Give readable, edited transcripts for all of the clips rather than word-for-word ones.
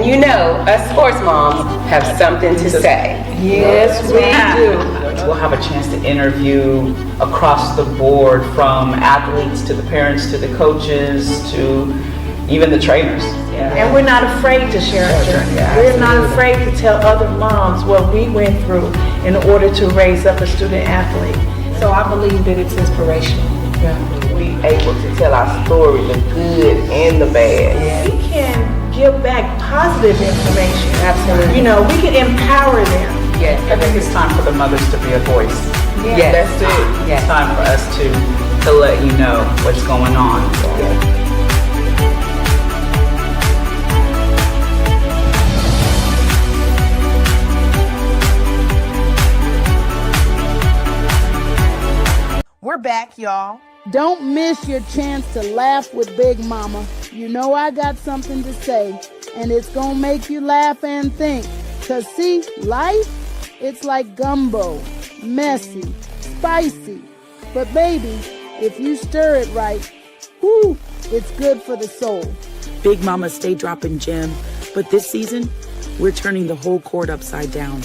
you know, us sports moms have something to say. Yes, we do. We'll have a chance to interview across the board, from athletes to the parents to the coaches to even the trainers. And we're not afraid to share our journey. We're not afraid to tell other moms what we went through in order to raise up a student athlete. So I believe that it's inspirational. We able to tell our story, the good and the bad. We can give back positive information. Absolutely. You know, we can empower them. Yes, I think it's time for the mothers to be a voice. Yes. That's it. It's time for us to let you know what's going on. We're back, y'all. Don't miss your chance to laugh with Big Mama. You know I got something to say, and it's gonna make you laugh and think. 'Cause see, life, it's like gumbo, messy, spicy. But baby, if you stir it right, whoo, it's good for the soul. Big Mama stay dropping gem, but this season, we're turning the whole court upside down.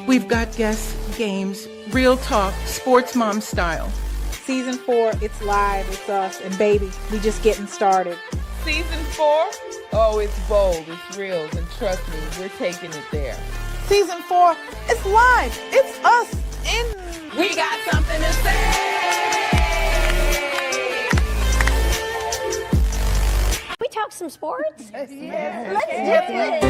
We've got guests, games, real talk, sports mom style. Season 4, it's live, it's us, and baby, we just getting started. Season 4, oh, it's bold, it's real, and trust me, we're taking it there. Season 4, it's live, it's us, and We got something to say. We talk some sports? Yes. Let's do it.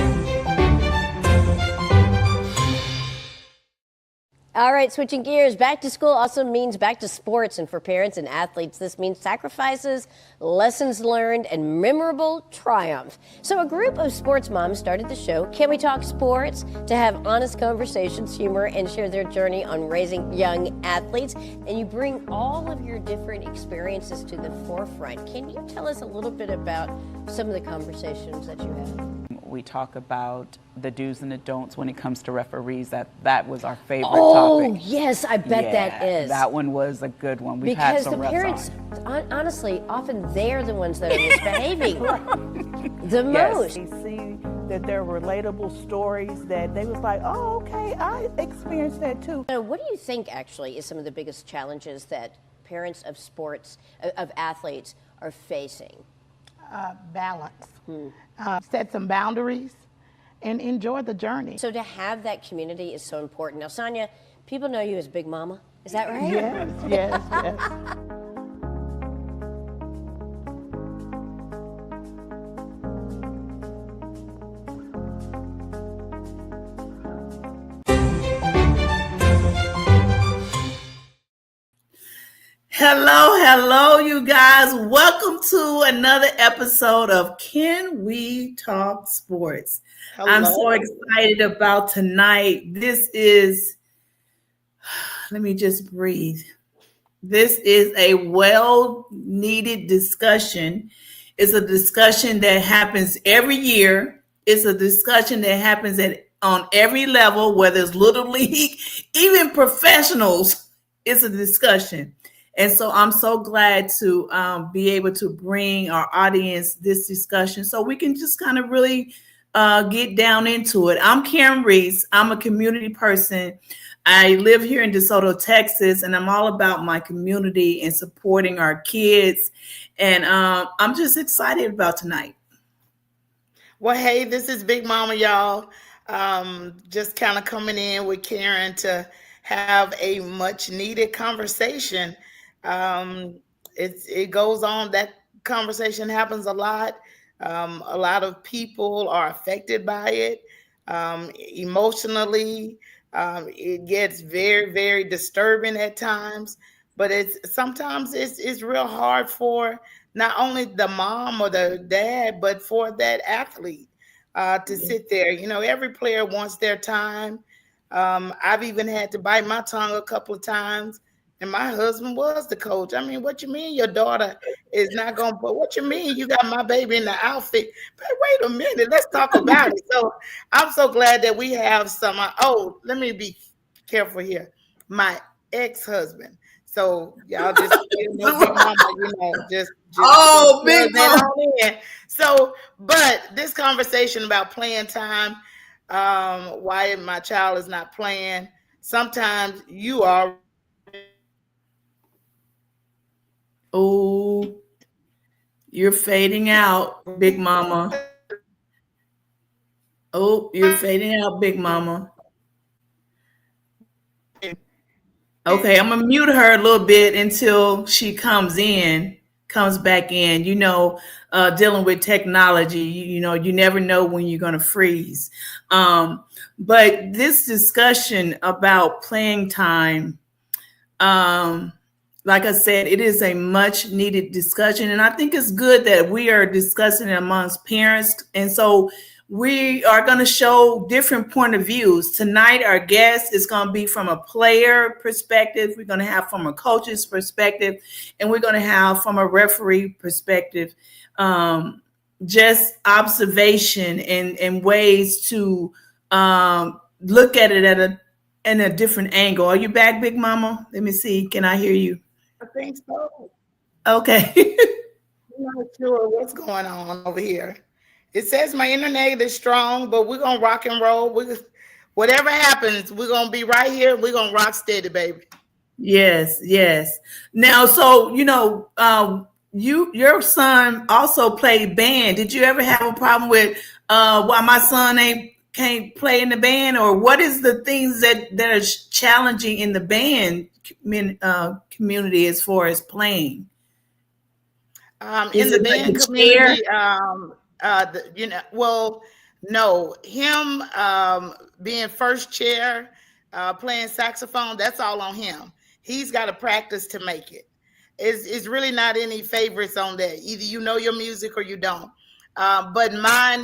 All right, switching gears. Back to school also means back to sports. And for parents and athletes, this means sacrifices, lessons learned, and memorable triumph. So a group of sports moms started the show, Can We Talk Sports?, to have honest conversations, humor, and share their journey on raising young athletes. And you bring all of your different experiences to the forefront. Can you tell us a little bit about some of the conversations that you have? We talk about the do's and the don'ts when it comes to referees. That was our favorite Oh, topic. yes, I bet that is. That one was a good one. We've had Because some the refs parents, honestly, often they're the ones that are misbehaving the Yes. most. They see that they're relatable stories that they was like, oh, okay, I experienced that too. So what do you think actually is some of the biggest challenges that parents of sports, of athletes, are facing? Balance. Set some boundaries and enjoy the journey. So to have that community is so important. Now, Sonia, people know you as Big Mama. Is that right? Yes, yes, yes. Hello, you guys. Welcome to another episode of Can We Talk Sports? I'm so excited about tonight. This is, let me just breathe. This is a well-needed discussion. It's a discussion that happens every year. It's a discussion that happens on every level, whether it's Little League, even professionals. It's a discussion. And so I'm so glad to be able to bring our audience this discussion so we can just kind of really get down into it. I'm Karen Reese. I'm a community person. I live here in DeSoto, Texas, and I'm all about my community and supporting our kids. And I'm just excited about tonight. Well, hey, this is Big Mama, y'all. Just kind of coming in with Karen to have a much needed conversation. It goes on. That conversation happens a lot. A lot of people are affected by it emotionally. It gets very, very disturbing at times. But sometimes it's real hard for not only the mom or the dad, but for that athlete to sit there. You know, every player wants their time. I've even had to bite my tongue a couple of times. And my husband was the coach. I mean, what you mean your daughter is not going to put, what you mean you got my baby in the outfit? But wait a minute, let's talk about it. So I'm so glad that we have some, let me be careful here. My ex-husband. So y'all just, Big Mama, just Big Mama. So, but this conversation about playing time, why my child is not playing, sometimes you are. Oh, you're fading out, Big Mama. Oh, you're fading out, Big Mama. Okay, I'm gonna mute her a little bit until she comes back in. Dealing with technology, you never know when you're gonna freeze. But this discussion about playing time, like I said, it is a much needed discussion. And I think it's good that we are discussing it amongst parents. And so we are going to show different point of views. Tonight, our guest is going to be from a player perspective. We're going to have from a coach's perspective, and we're going to have from a referee perspective, just observation and ways to look at it in a different angle. Are you back, Big Mama? Let me see. Can I hear you? I think so. Okay. I'm not sure what's going on over here. It says my internet is strong, but we're gonna rock and roll. Whatever happens, we're gonna be right here. We're gonna rock steady, baby. Yes. Now, so your son also played band. Did you ever have a problem with why my son can't play in the band, or what is the things that are challenging in the band community as far as playing? In the band community, no, him being first chair, playing saxophone, that's all on him. He's got to practice to make it. It's really not any favorites on that. Either you know your music or you don't. But mine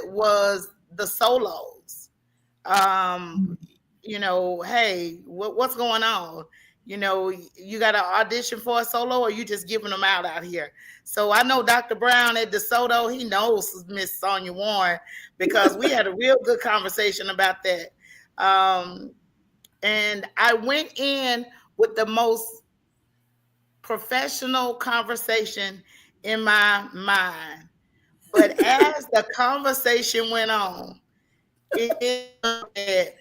was the solos. Hey, what's going on? You got to audition for a solo, or you just giving them out here. So I know Dr. Brown at DeSoto, he knows Miss Sonia Warren, because we had a real good conversation about that. And I went in with the most professional conversation in my mind. But as the conversation went on,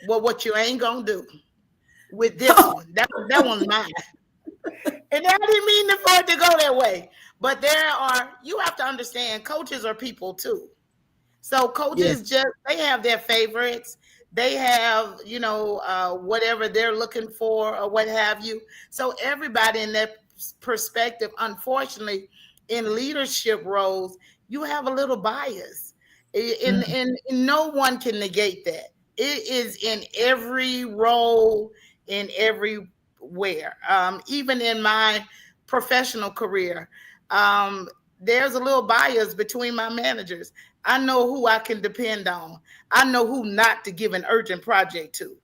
what you ain't gonna do with this one. That one's mine. And I didn't mean for it to go that way. But you have to understand, coaches are people too. So coaches they have their favorites. They have, whatever they're looking for or what have you. So everybody in that perspective, unfortunately, in leadership roles, you have a little bias. And no one can negate that. It is in every role, in everywhere. Even in my professional career, there's a little bias between my managers. I know who I can depend on. I know who not to give an urgent project to.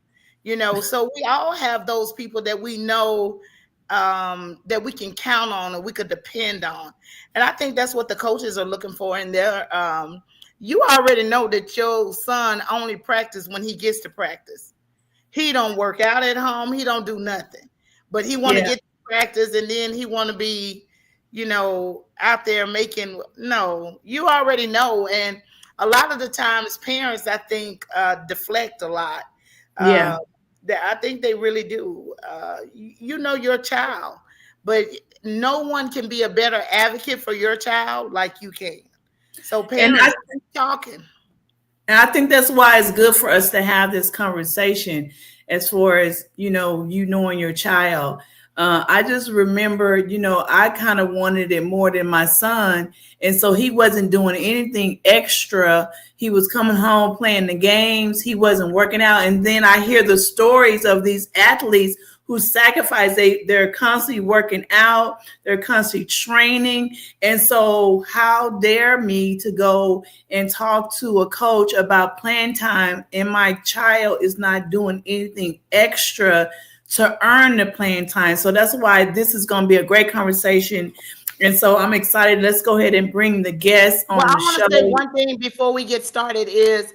So we all have those people that we know that we can count on or we could depend on. And I think that's what the coaches are looking for in their you already know that your son only practice when he gets to practice. He don't work out at home. He don't do nothing, but he want to get to practice, and then he want to be, out there making. No, you already know. And a lot of the times parents, I think, deflect a lot. I think they really do. You know your child, but no one can be a better advocate for your child like you can. So parents talking. And I think that's why it's good for us to have this conversation as far as, you knowing your child. I just remember, I kind of wanted it more than my son. And so he wasn't doing anything extra. He was coming home playing the games. He wasn't working out. And then I hear the stories of these athletes who sacrifice. They're constantly working out. They're constantly training. And so how dare me to go and talk to a coach about playing time, and my child is not doing anything extra to earn the playing time. So that's why this is going to be a great conversation. And so I'm excited. Let's go ahead and bring the guests on the show. I want to say one thing before we get started is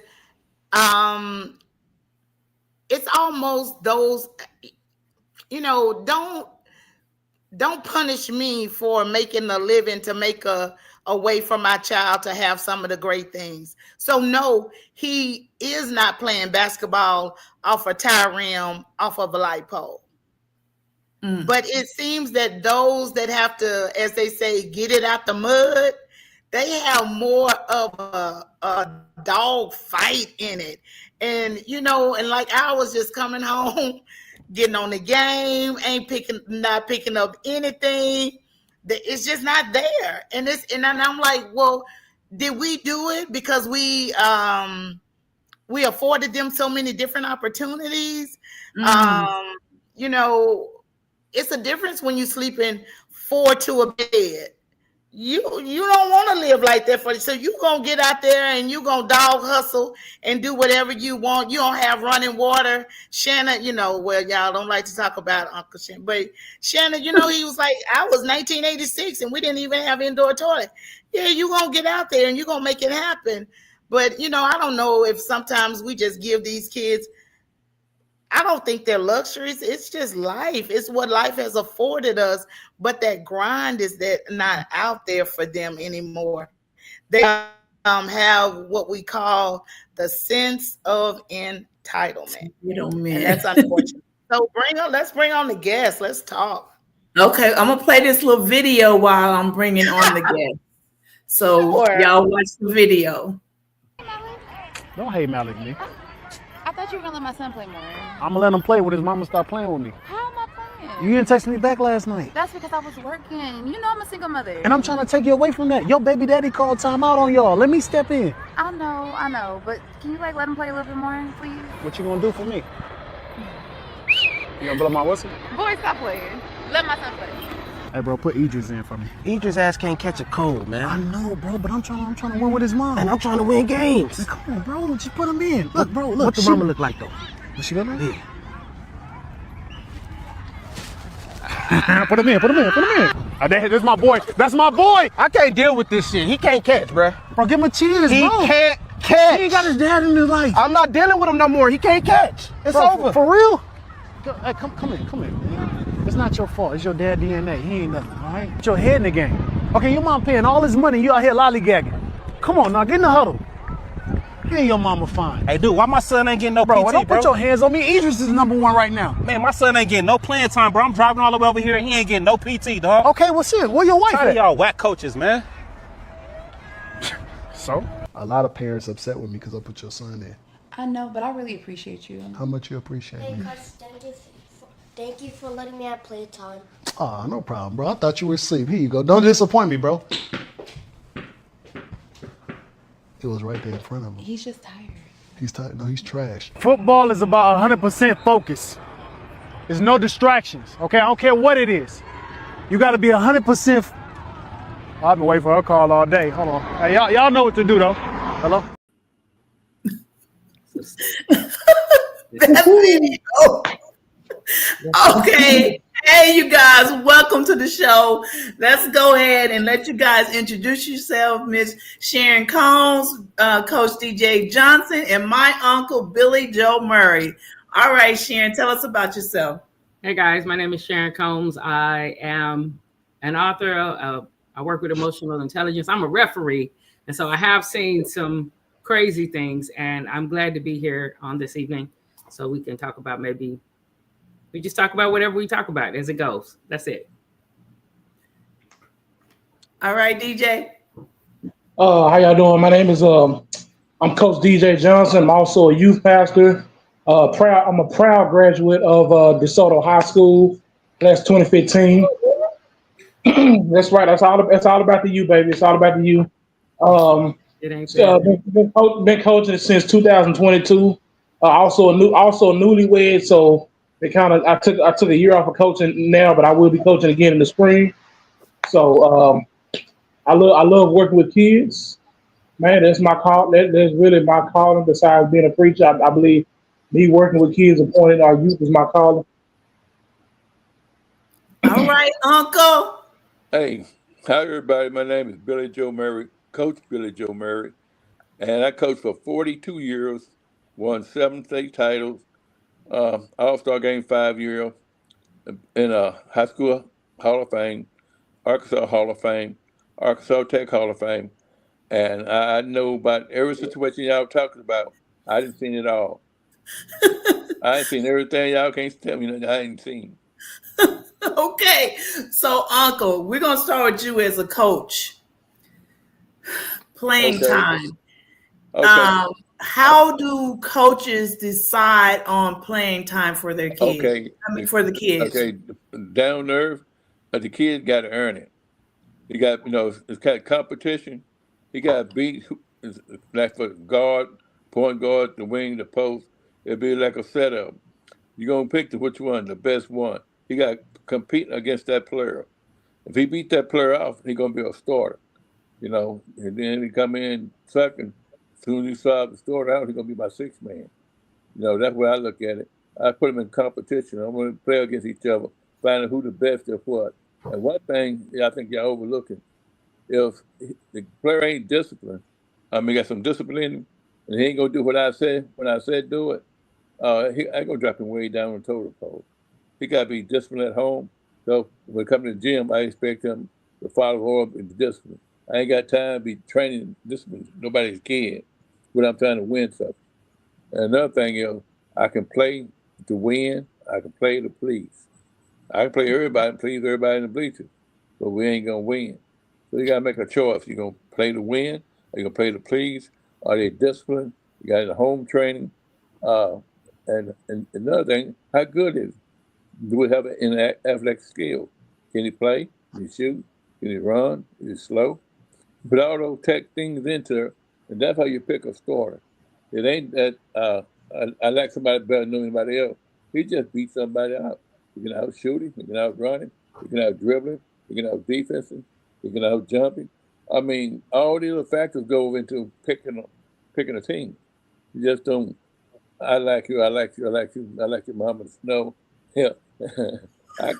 it's almost those, don't punish me for making a living to make a way for my child to have some of the great things. So no, he is not playing basketball off a tie rim, off of a light pole. But it seems that those that have to, as they say, get it out the mud, they have more of a dog fight in it. And, and like I was just coming home, getting on the game, not picking up anything. It's just not there. And I'm like, well, did we do it because we afforded them so many different opportunities? It's a difference when you sleep in 4 to a bed. You don't want to live like that so you're going to get out there and you're going to dog hustle and do whatever you want. You don't have running water. Shannon, well, y'all don't like to talk about Uncle Shannon, but Shannon, he was like, I was 1986 and we didn't even have indoor toilet. Yeah, you're going to get out there and you're going to make it happen. But, I don't know if sometimes we just give these kids, I don't think they're luxuries. It's just life. It's what life has afforded us. But that grind is not out there for them anymore. They have what we call the sense of entitlement. And that's unfortunate. So let's bring on the guests. Let's talk. Okay, I'm gonna play this little video while I'm bringing on the guests. So y'all watch the video. Don't hate Malik, me. I thought you were gonna let my son play more. I'm gonna let him play with his mama. Stop playing with me. How am I playing? You didn't text me back last night. That's because I was working. You know I'm a single mother. And I'm trying to take you away from that. Your baby daddy called time out on y'all. Let me step in. I know. But can you let him play a little bit more, please? What you gonna do for me? You gonna blow my whistle? Boy, stop playing. Let my son play. Hey, bro, put Idris in for me. Idris' ass can't catch a cold, man. I know, bro, but I'm trying to win with his mom. And I'm trying to win games. Man, come on, bro, just put him in. Look, bro, look. What the mama look like, though? Does she look like? Yeah. Put him in. That's my boy. That's my boy. I can't deal with this shit. He can't catch, bro. Bro, give him a chance, He bro. can't catch. He ain't got his dad in his life. I'm not dealing with him no more. He can't catch. It's bro, over. For real? Hey, come here. It's not your fault. It's your dad DNA. He ain't nothing, all right? Put your head in the game. Okay, your mom paying all this money. You out here lollygagging. Come on now, get in the huddle. He ain't your mama fine. Hey, dude, why my son ain't getting no PT, Don't put your hands on me. Idris is #1 right now. Man, my son ain't getting no playing time, bro. I'm driving all the way over here and he ain't getting no PT, dog. Okay, well, shit. Where your wife Tired at? of y'all whack coaches, man. So? A lot of parents upset with me because I put your son in. I know, but I really appreciate you. How much you appreciate me? Thank you for letting me have playtime. Oh, no problem, bro. I thought you were asleep. Here you go. Don't disappoint me, bro. It was right there in front of him. He's just tired. He's tired. No, he's trash. Football is about 100% focus. There's no distractions, okay? I don't care what it is. You got to be 100%. I've been waiting for her call all day. Hold on. Hey, y'all know what to do, though. Hello? That's video. Okay. Hey, you guys, welcome to the show. Let's go ahead and let you guys introduce yourself. Miss Sharyn Combs, Coach DeAreon Johnson, and my uncle, Billy Joe Murray. All right, Sharyn, tell us about yourself. Hey, guys, my name is Sharyn Combs. I am an author. I work with emotional intelligence. I'm a referee, and so I have seen some crazy things, and I'm glad to be here on this evening so we can talk about we just talk about whatever we talk about as it goes. That's it. All right, DJ. How y'all doing? My name is I'm Coach DeAreon Johnson. I'm also a youth pastor. I'm a proud graduate of DeSoto High School, class 2015. That's right. That's all about the U, baby. It's all about the U. It ain't been coaching since 2022. Also a newlywed, so I took a year off of coaching now, but I will be coaching again in the spring. So I love working with kids. Man, that's my call. That's really my calling. Besides being a preacher, I believe me working with kids and pointing our youth is my calling. All right, Uncle. Hey, hi everybody. My name is Billy Joe Murray, Coach Billy Joe Murray, and I coached for 42 years, won 7 state titles, All-Star game 5 years, in high Hall of Fame, Arkansas Hall of Fame, Arkansas Tech Hall of Fame, and I know about every situation y'all talking about. I didn't seen it all. I ain't seen everything y'all can't tell me that I ain't seen. Okay, so Uncle, we're gonna start with you as a coach. Playing Okay. time. Okay. How do coaches decide on playing time for their kids? Okay. For the kids. Okay. Down nerve, but the kid got to earn it. He got, it's kind of competition. He got to beat, like for guard, point guard, the wing, the post. It'd be like a setup. You're going to pick which one, the best one. He got to compete against that player. If he beat that player off, he's going to be a starter, and then he come in second. As soon as he saw the starter out, he's going to be my sixth man. That's where I look at it. I put them in competition. I'm going to play against each other, finding who the best of what. And one thing I think y'all overlooking, if the player ain't disciplined, got some discipline in him, and he ain't gonna do what I said when I said do it, I ain't gonna drop him way down on the total pole. He gotta be disciplined at home. So when it comes to the gym, I expect him to follow all of the discipline. I ain't got time to be training discipline nobody's kid when I'm trying to win something. And another thing is, I can play to win. I can play to please. I can play everybody and please everybody in the bleachers, but we ain't gonna win. So you gotta make a choice. You gonna play to win, or you gonna play to please? Are they disciplined? You got the home training, and another thing, how good is he? Do we have an athletic skill? Can he play? Can he shoot? Can he run? Is he slow? Put all those tech things into it, and that's how you pick a starter. It ain't that I like somebody better than anybody else. He just beat somebody out. He can outshoot him, he can outrun him, he can out-dribble him, he can out-defense him, he can out-jump him. All these other factors go into picking a team. You just don't, I like you, I like you, I like you, I like your mama. No, yeah. I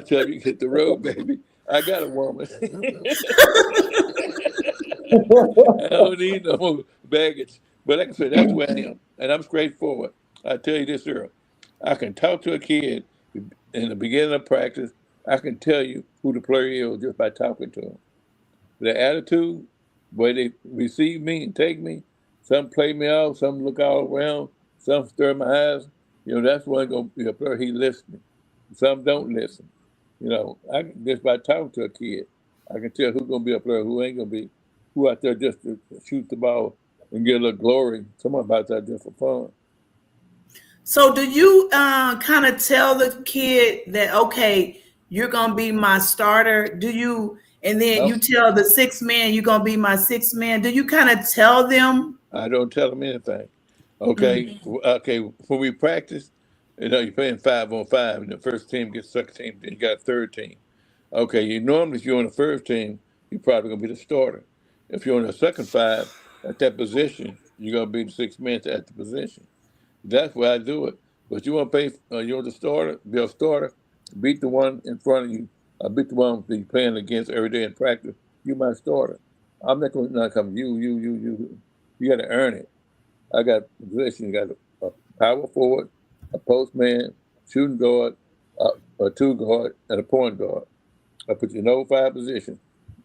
tell you, hit the road, baby. I got a woman. I don't need no more baggage. But like I said, that's where I am. And I'm straightforward. I tell you this, Earl. I can talk to a kid in the beginning of practice. I can tell you who the player is just by talking to him. Their attitude, where they receive me and take me, some play me off, some look all around, some stir my eyes. That's one going to be a player, he listening. Some don't listen. I can, just by talking to a kid, I can tell who's going to be a player, who ain't going to be, who out there just to shoot the ball and get a little glory. Someone about that just for fun. So do you kind of tell the kid that, okay, you're going to be my starter? And then you tell the sixth man, you're going to be my sixth man. Do you kind of tell them? I don't tell them anything. Okay. Mm-hmm. Okay. When we practice, you're playing 5-on-5, and the first team gets second team, then you got a third team. Okay. If you're on the first team, you're probably going to be the starter. If you're on the second five at that position, you're going to be the sixth man at the position. That's why I do it. But you want to play, you're the starter, be a starter, beat the one in front of you, beat the one that you're playing against every day in practice, you're my starter. I'm not going to come, you. You got to earn it. I got position, you got a power forward, a post man, shooting guard, a two guard, and a point guard. I put you in all five positions,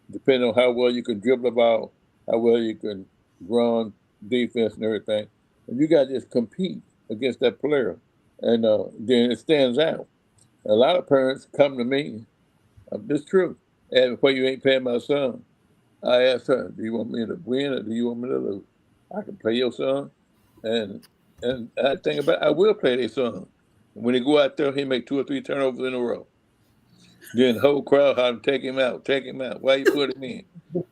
depending on how well you can dribble the ball, how well you can run defense and everything. And you got to just compete against that player. And then it stands out. A lot of parents come to me, this is true, and before you ain't paying my son, I asked her, do you want me to win or do you want me to lose? I can play your son. And I think about it, I will play their son. When he go out there, he make 2 or 3 turnovers in a row. Then the whole crowd hollering, take him out. Why you put him in?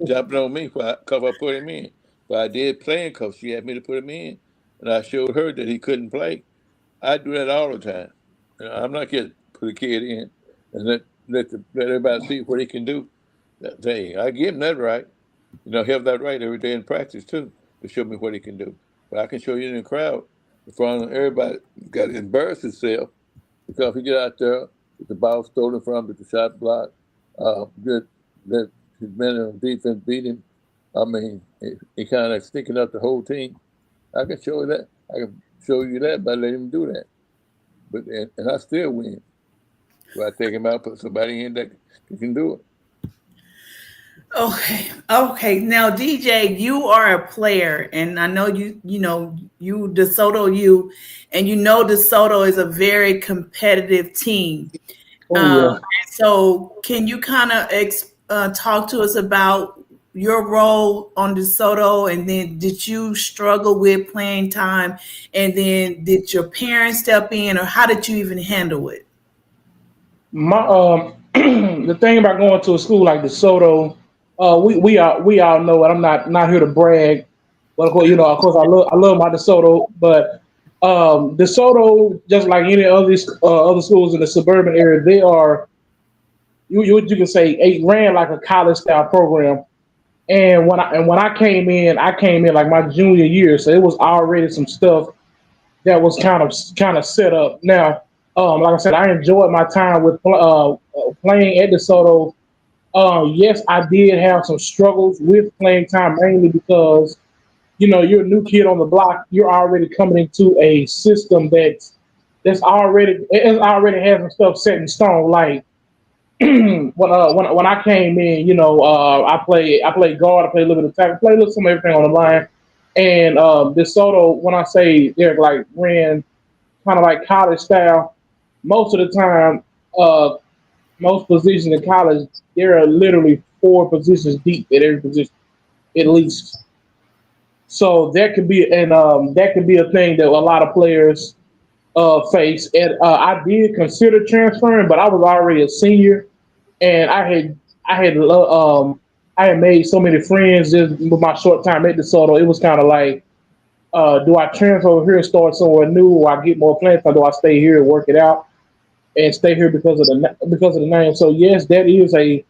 Jumping on me because I put him in. But I did playing because she had me to put him in. And I showed her that he couldn't play. I do that all the time. I'm not here to put a kid in and let everybody see what he can do. I give him that right. Have that right every day in practice too, to show me what he can do. But I can show you in the crowd in front of everybody, got to embarrass himself because he get out there with the ball stolen from him, with the shot blocked, that his men on defense beat him. He kind of sticking up the whole team. I can show you that. I can show you that by letting him do that. And I still win. So I take him out, put somebody in that can do it. Okay. Now, DJ, you are a player, and I know you DeSoto U, and DeSoto is a very competitive team. Oh, So, can you kind of talk to us about your role on DeSoto, and then did you struggle with playing time, and then did your parents step in, or how did you even handle it? My the thing about going to a school like DeSoto, we all know it. I'm not here to brag, but of course I love my DeSoto, but DeSoto, just like any other schools in the suburban area, they are you can say it ran like a college style program. And when I came in like my junior year, so it was already some stuff that was kind of set up. Now, like I said, I enjoyed my time with playing at DeSoto. Yes, I did have some struggles with playing time, mainly because you're a new kid on the block. You're already coming into a system that's already has some stuff set in stone. Like when I came in, I played guard, I played a little bit of tackle, played a little some everything on the line. And DeSoto, when I say they're like ran kind of like college style, most of the time, most positions in college, there are literally 4 positions deep at every position, at least. So that could be a thing that a lot of players face. And I did consider transferring, but I was already a senior, and I had made so many friends just with my short time at DeSoto. It was kind of like, do I transfer over here and start somewhere new, or I get more playing time? Do I stay here and work it out and stay here because of the name? So yes, that is a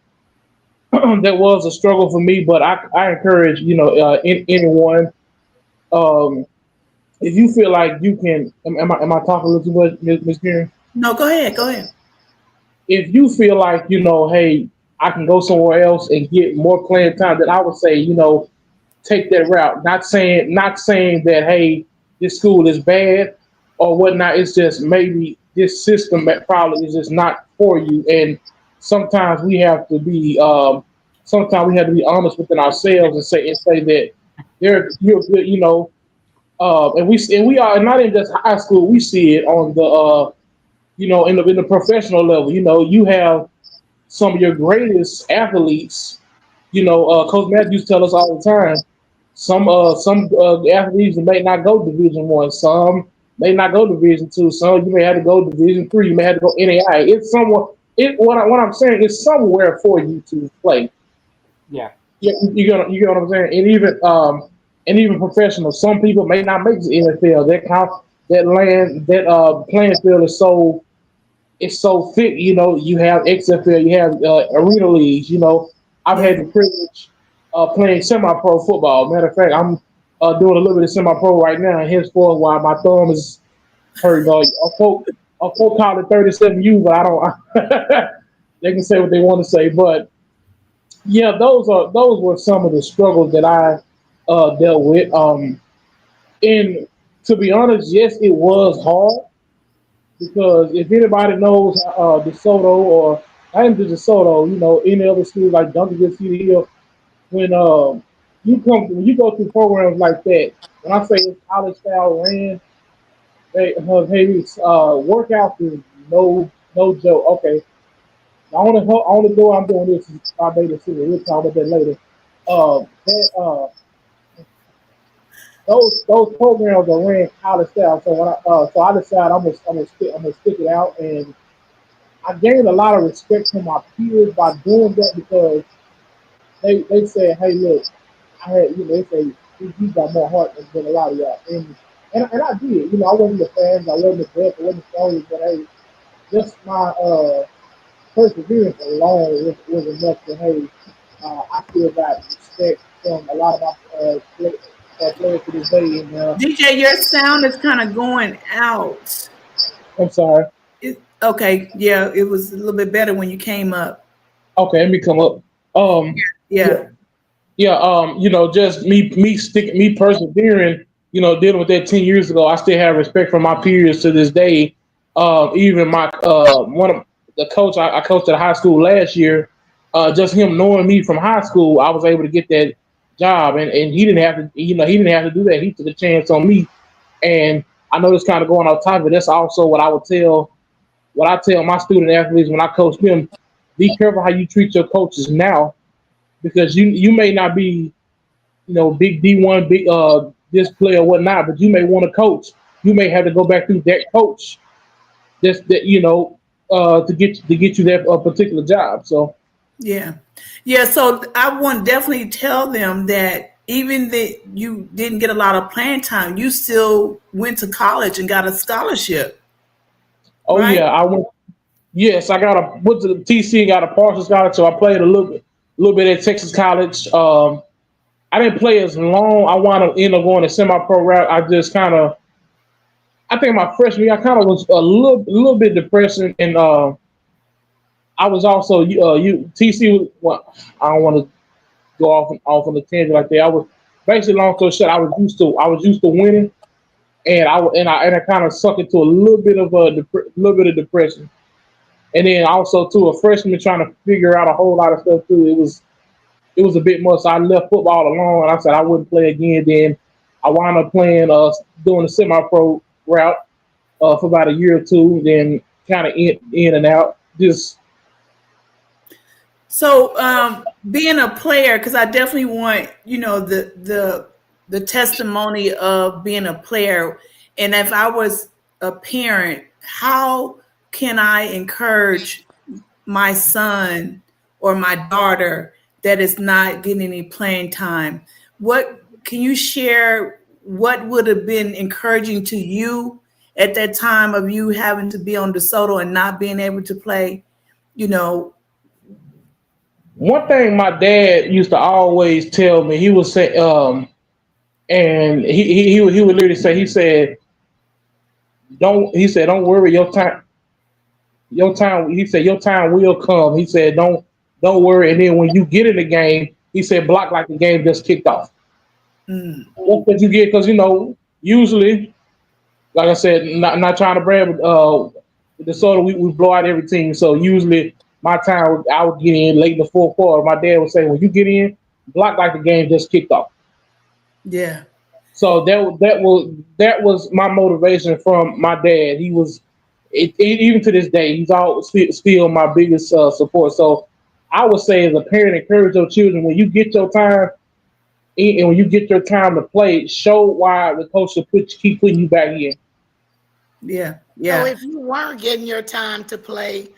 that was a struggle for me, but I encourage anyone, um, if you feel like you can. Am I talking a little too much, Miss Karen? No, go ahead. Go ahead. If you feel like hey, I can go somewhere else and get more playing time, then I would say take that route. Not saying that hey, this school is bad or whatnot. It's just maybe this system that probably is just not for you. And sometimes we have to be honest within ourselves and say that you're good. And we are not in just high school. We see it on the in the professional level. You have some of your greatest athletes. Coach Matthews tell us all the time. Some athletes may not go Division 1. Some may not go Division 2. Some you may have to go Division 3. You may have to go NAI. It's somewhere. What I'm saying is somewhere for you to play. Yeah. You get what I'm saying. And even professional. Some people may not make the NFL. That playing field is so thick. You have XFL. You have arena leagues. I've had the privilege of playing semi-pro football. Matter of fact, I'm doing a little bit of semi-pro right now. And henceforth, while my thumb is hurt, a folk call it 37U, but I don't. They can say what they want to say, but yeah, those were some of the struggles that I dealt with. And to be honest, yes, it was hard because if anybody knows DeSoto or I didn't do DeSoto, any other schools like Duncan City Hill, when you go through programs like that, when I say it's college style ran, workouts is no joke. Okay, the only door I'm doing this is Barbados City. We'll talk about that later. Those programs are ran college style. So I decided I'm gonna stick it out, and I gained a lot of respect from my peers by doing that because they said, hey, look, they say he got more heart than a lot of y'all, and I did. I wasn't the fans, I wasn't the best, I wasn't the strongest, but hey, just my perseverance alone was enough to hey, I still got respect from a lot of my players to this day. And DJ, your sound is kind of going out. I'm sorry. Okay, yeah, it was a little bit better when you came up. Okay, let me come up. Yeah. Just me persevering, dealing with that 10 years ago, I still have respect for my peers to this day. Even my the coach I coached at high school last year, just him knowing me from high school, I was able to get that job, and he didn't have to, he didn't have to do that. He took a chance on me, and I know this kind of going off topic. That's also what I tell my student athletes when I coach them. Be careful how you treat your coaches now, because you may not be, big D1, big this player or whatnot, but you may want to coach. You may have to go back through that coach, just that to get you that particular job. So Yeah. Yeah. So I want to definitely tell them that even that you didn't get a lot of playing time, you still went to college and got a scholarship. oh right? yeah, I went. Yes, went to the TC and got a partial scholarship. So I played a little bit at Texas College. I didn't play as long. I wound up end up going to semi-pro route. I just I think my freshman year, I kind of was a little bit depressed, and I was also TC. Well, I don't want to go off on a tangent like that. I was basically, long story short, I was used to winning, and I kind of sucked into a little bit of depression. And then also too, a freshman trying to figure out a whole lot of stuff too. It was a bit much. So I left football alone, and I said I wouldn't play again. Then I wound up playing, doing the semi-pro route for about a year or two. Then kind of in and out. So being a player, because I definitely want the testimony of being a player, and if I was a parent, how can I encourage my son or my daughter that is not getting any playing time? What can you share? What would have been encouraging to you at that time of you having to be on DeSoto and not being able to play? One thing my dad used to always tell me, he would say, and he would literally say, he said, don't worry, your time, he said, your time will come. He said, don't worry. And then when you get in the game, he said, block like the game just kicked off. That's what you get, because usually, like I said, not trying to brag, but DeSoto, we blow out every team. So usually my time, I would get in late in the fourth quarter. My dad would say, when you get in, block like the game just kicked off. Yeah. So that was my motivation from my dad. He was, even to this day, he's always still my biggest support. So I would say, as a parent, encourage your children, when you get your time and when you get your time to play, show why the coach will keep putting you back in. Yeah. So if you weren't getting your time to play,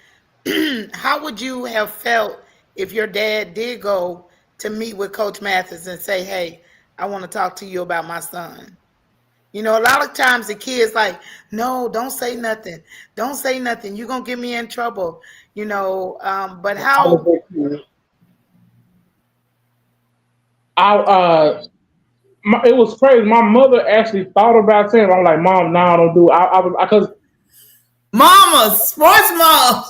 how would you have felt if your dad did go to meet with Coach Mathis and say, hey, I want to talk to you about my son? A lot of times the kids like, no, don't say nothing. Don't say nothing. You're going to get me in trouble. But how? It was crazy. My mother actually thought about saying, I'm like, Mom, no, don't do it. Because Mama, sports mom.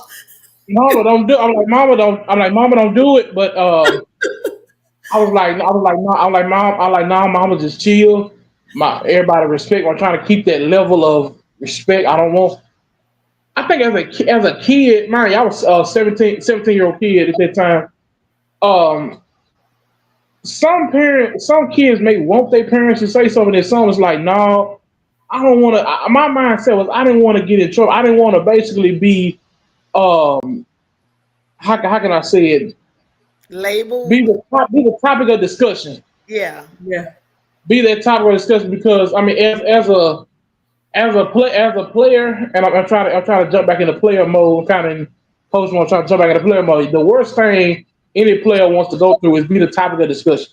Mama, don't do it. Mama, don't do it. But I was like, no, Mama, just chill. Everybody respect. I'm trying to keep that level of respect. I think as a kid, man, I was 17-year-old kid at that time. Some kids may want their parents to say something, and some is like, no, I don't want to. My mindset was, I didn't want to get in trouble. I didn't want to basically be, how can I say it? Labeled. Be the topic of discussion. Yeah. Be that topic of discussion, because I mean, as a player, and I'm trying to jump back into player mode, kind of in coach mode, trying to jump back into player mode. The worst thing any player wants to go through is be the topic of discussion,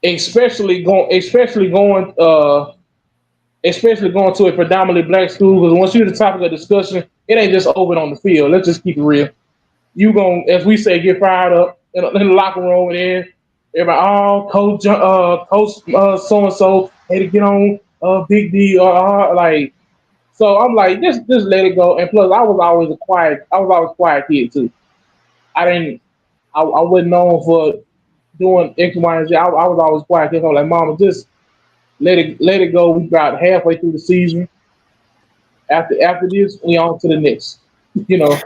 especially going to a predominantly black school. Because once you're the topic of discussion, it ain't just over on the field. Let's just keep it real. You gonna, as we say, get fired up in the locker room, and then everybody, coach so and so had to get on Big D like. So I'm like, just let it go. And plus, I was always a quiet kid too. I wasn't known for doing X, Y, and Z. I was always quiet kid. So I'm like, Mama, just let it go. We got halfway through the season. After this, we on to the next. you know.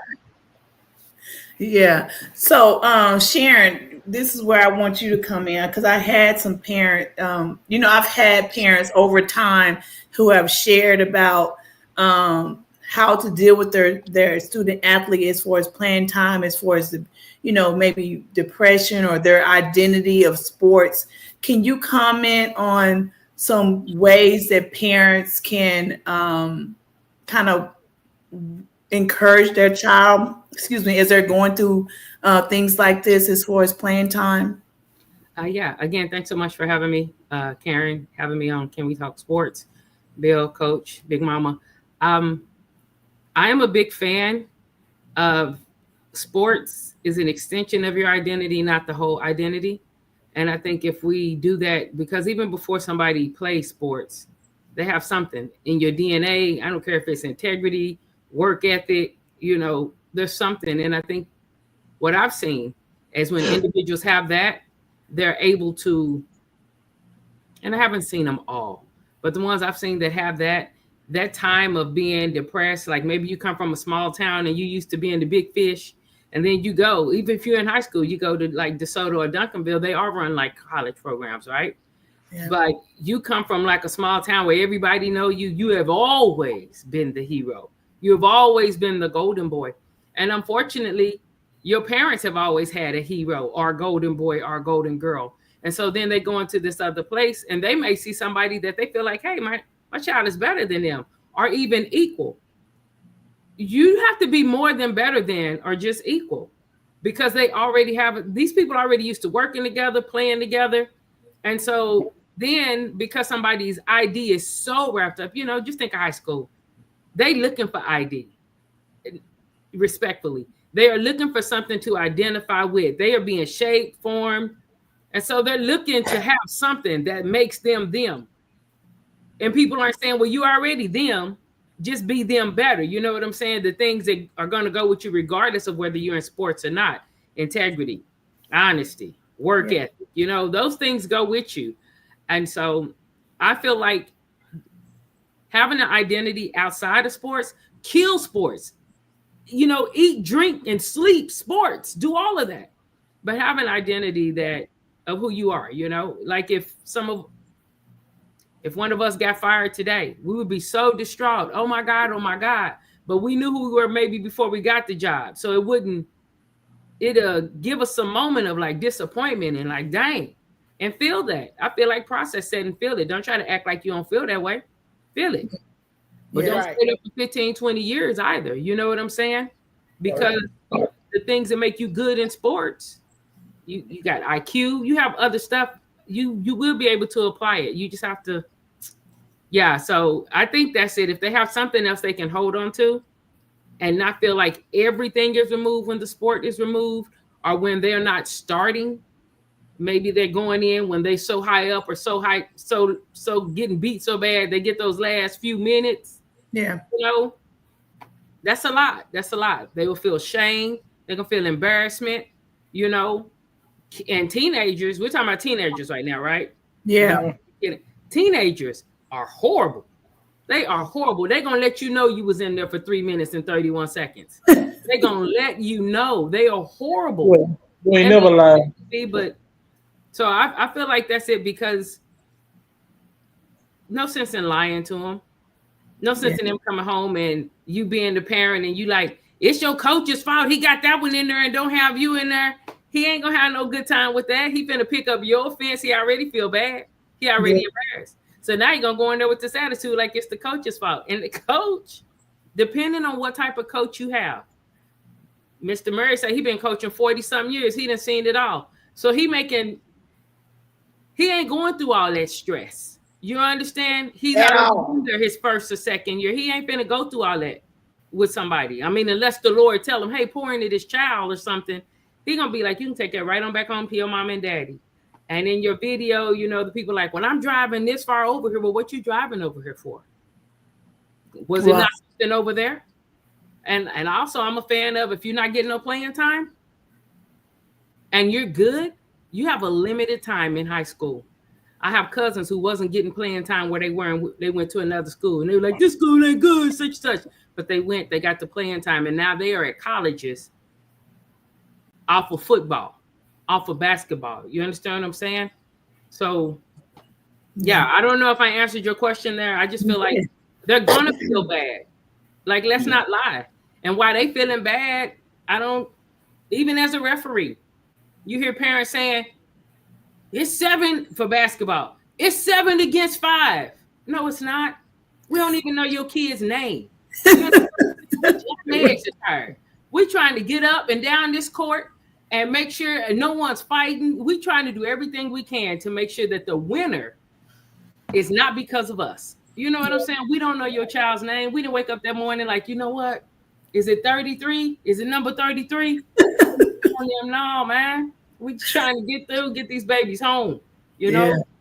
Yeah. So, Sharyn, this is where I want you to come in because I had some I've had parents over time who have shared about how to deal with their student athlete as far as playing time, as far as maybe depression or their identity of sports. Can you comment on some ways that parents can kind of encourage their child, as they're going through things like this as far as playing time? Yeah, again, thanks so much for having me, Karen, having me on Can We Talk Sports, Bill, Coach, Big Mama. I am a big fan of sports is an extension of your identity, not the whole identity. And I think if we do that, because even before somebody plays sports, they have something in your DNA. I don't care if it's integrity, work ethic, there's something. And I think what I've seen is when individuals have that, they're able to, and I haven't seen them all, but the ones I've seen that have that time of being depressed, like maybe you come from a small town and you used to be in the big fish, and then you go, even if you're in high school, you go to like DeSoto or Duncanville, they all run like college programs, right? Yeah. But you come from like a small town where everybody know you. You have always been the hero. You have always been the golden boy. And unfortunately, your parents have always had a hero or a golden boy or a golden girl. And so then they go into this other place and they may see somebody that they feel like, hey, my child is better than them or even equal. You have to be more than better than or just equal, because they already have, these people already used to working together, playing together. And so then because somebody's ID is so wrapped up, just think of high school. They looking for ID, respectfully. They are looking for something to identify with. They are being shaped, formed. And so they're looking to have something that makes them them. And people aren't saying, well, you already them, just be them better. You know what I'm saying? The things that are going to go with you regardless of whether you're in sports or not. Integrity, honesty, work ethic, those things go with you. And so I feel like having an identity outside of sports, kill sports, eat, drink, and sleep sports, do all of that. But have an identity that of who you are, like if one of us got fired today, we would be so distraught. Oh my God. But we knew who we were maybe before we got the job. So it'll give us some moment of like disappointment and like, dang, and feel that. I feel like process it and feel it. Don't try to act like you don't feel that way. Feel it. But don't stay there for 15, 20 years either. You know what I'm saying? Because the things that make you good in sports, you got IQ, you have other stuff. You will be able to apply it. You just have to, so I think that's it. If they have something else they can hold on to and not feel like everything is removed when the sport is removed, or when they're not starting, maybe they're going in when they're so high up or so high, so getting beat so bad, they get those last few minutes. Yeah. That's a lot. That's a lot. They will feel shame. They're going to feel embarrassment, and teenagers, we're talking about teenagers right now, right? Yeah. Teenagers are horrible. They are horrible. They're going to let you know you was in there for 3 minutes and 31 seconds. They're going to let you know. They are horrible. Well, we ain't never lied. But so I feel like that's it, because no sense in lying to them. No sense in them coming home and you being the parent and you like, it's your coach's fault. He got that one in there and don't have you in there. He ain't going to have no good time with that. He finna pick up your offense. He already feel bad. He already embarrassed. So now you're going to go in there with this attitude like it's the coach's fault. And the coach, depending on what type of coach you have, Mr. Murray said he been coaching 40-something years. He done seen it all. So he ain't going through all that stress. You understand? He's under his first or second year. He ain't finna go through all that with somebody. I mean, unless the Lord tell him, hey, pour into this child or something, he gonna be like, you can take that right on back home to your mom and daddy. And in your video, the people like, well, I'm driving this far over here. Well, what you driving over here for? Was it not something over there? And also, I'm a fan of, if you're not getting no playing time and you're good, you have a limited time in high school. I have cousins who wasn't getting playing time where they were, and they went to another school, and they were like, this school ain't good, such. But they got the playing time, and now they are at colleges off of football, off of basketball. You understand what I'm saying? So, yeah, I don't know if I answered your question there. I just feel like they're gonna feel bad. Like, let's not lie. And why they feeling bad, even as a referee, you hear parents saying, it's 7 for basketball. It's 7 against 5. No, it's not. We don't even know your kid's name. Legs are tired. We're trying to get up and down this court and make sure no one's fighting. We're trying to do everything we can to make sure that the winner is not because of us. You know what I'm saying? We don't know your child's name. We didn't wake up that morning like, you know what? Is it 33? Is it number 33? No, man. We trying to get these babies home,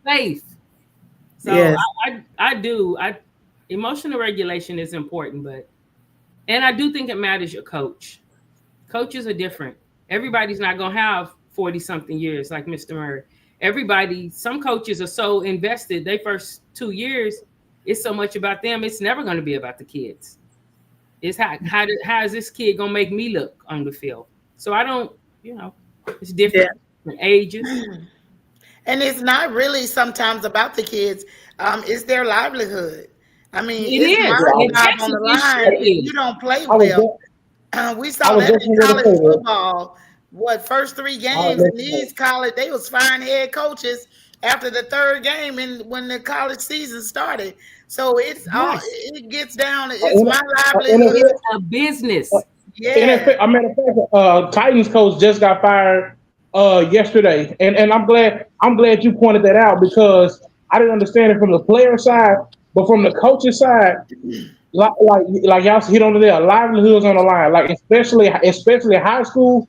safe. So emotional regulation is important, and I do think it matters your coach. Coaches are different. Everybody's not going to have 40 something years like Mr. Murray. Some coaches are so invested, their first 2 years, it's so much about them. It's never going to be about the kids. It's how is this kid going to make me look on the field? So I don't, it's different ages. And it's not really sometimes about the kids. It's their livelihood. I mean, it's my job on the line. If you don't play well, we saw that in college football. First 3 games in these college, they was firing head coaches after the 3rd game and when the college season started. So it gets down. It's my livelihood. It's a business. Yeah. I matter of fact, Titans coach just got fired yesterday, and I'm glad you pointed that out because I didn't understand it from the player side, but from the coach's side, like y'all hit on there, livelihoods on the line. Like especially high school,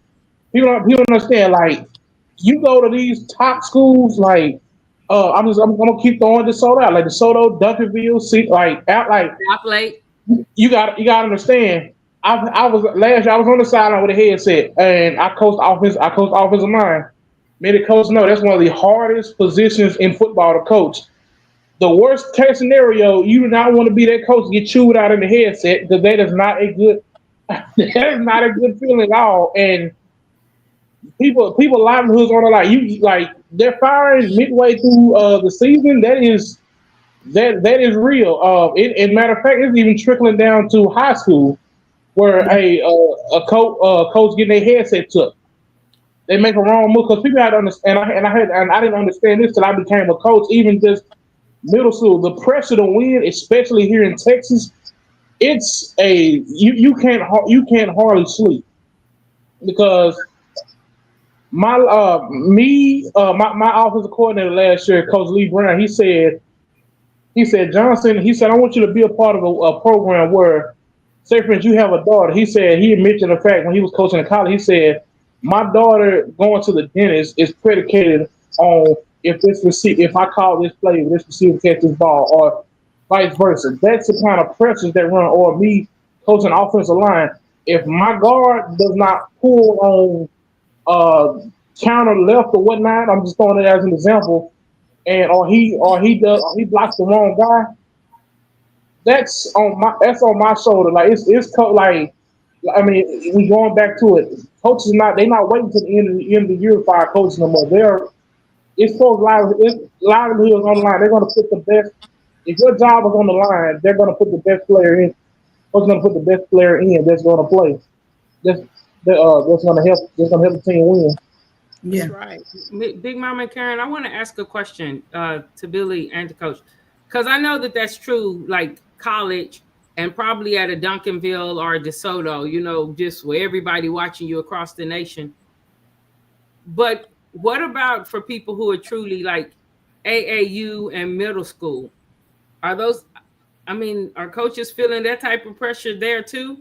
people don't understand. Like you go to these top schools, like I'm gonna keep throwing DeSoto out, like DeSoto, Duncanville, Late. You got to understand. I was on the sideline with a headset, and I coached offensive line. Many coaches know that's one of the hardest positions in football to coach. The worst case scenario, you do not want to be that coach get chewed out in the headset because that is not a good feeling at all. And people livelihoods on the line. They're firing midway through the season. That is real. And matter of fact, it's even trickling down to high school, where a coach getting their headset took. They make a wrong move because people had to understand. And I didn't understand this till I became a coach. Even just middle school, the pressure to win, especially here in Texas, it's you can't hardly sleep because my offensive coordinator last year, Coach Lee Brown, he said, Johnson, I want you to be a part of a program where, say for instance, you have a daughter. He said, he mentioned the fact when he was coaching in college, he said, my daughter going to the dentist is predicated on if I call this play, this receiver catch this ball, or vice versa. That's the kind of pressures that run, or me coaching offensive line. If my guard does not pull on counter left or whatnot, I'm just throwing it as an example, or he blocks the wrong guy, that's on my shoulder. Like we going back to it. Coaches they not waiting to the end of the year to fire coaches no more. It's livelihoods on the line. They're going to put the best. If your job is on the line, they're going to put the best player in. Coach's going to put the best player in that's going to play. That's going to help the team win. Yeah, that's right. Big Mama and Karen, I want to ask a question to Billy and to Coach, because I know that's true. Like college and probably at a Duncanville or a DeSoto, just where everybody watching you across the nation. But what about for people who are truly like AAU and middle school? Are coaches feeling that type of pressure there too?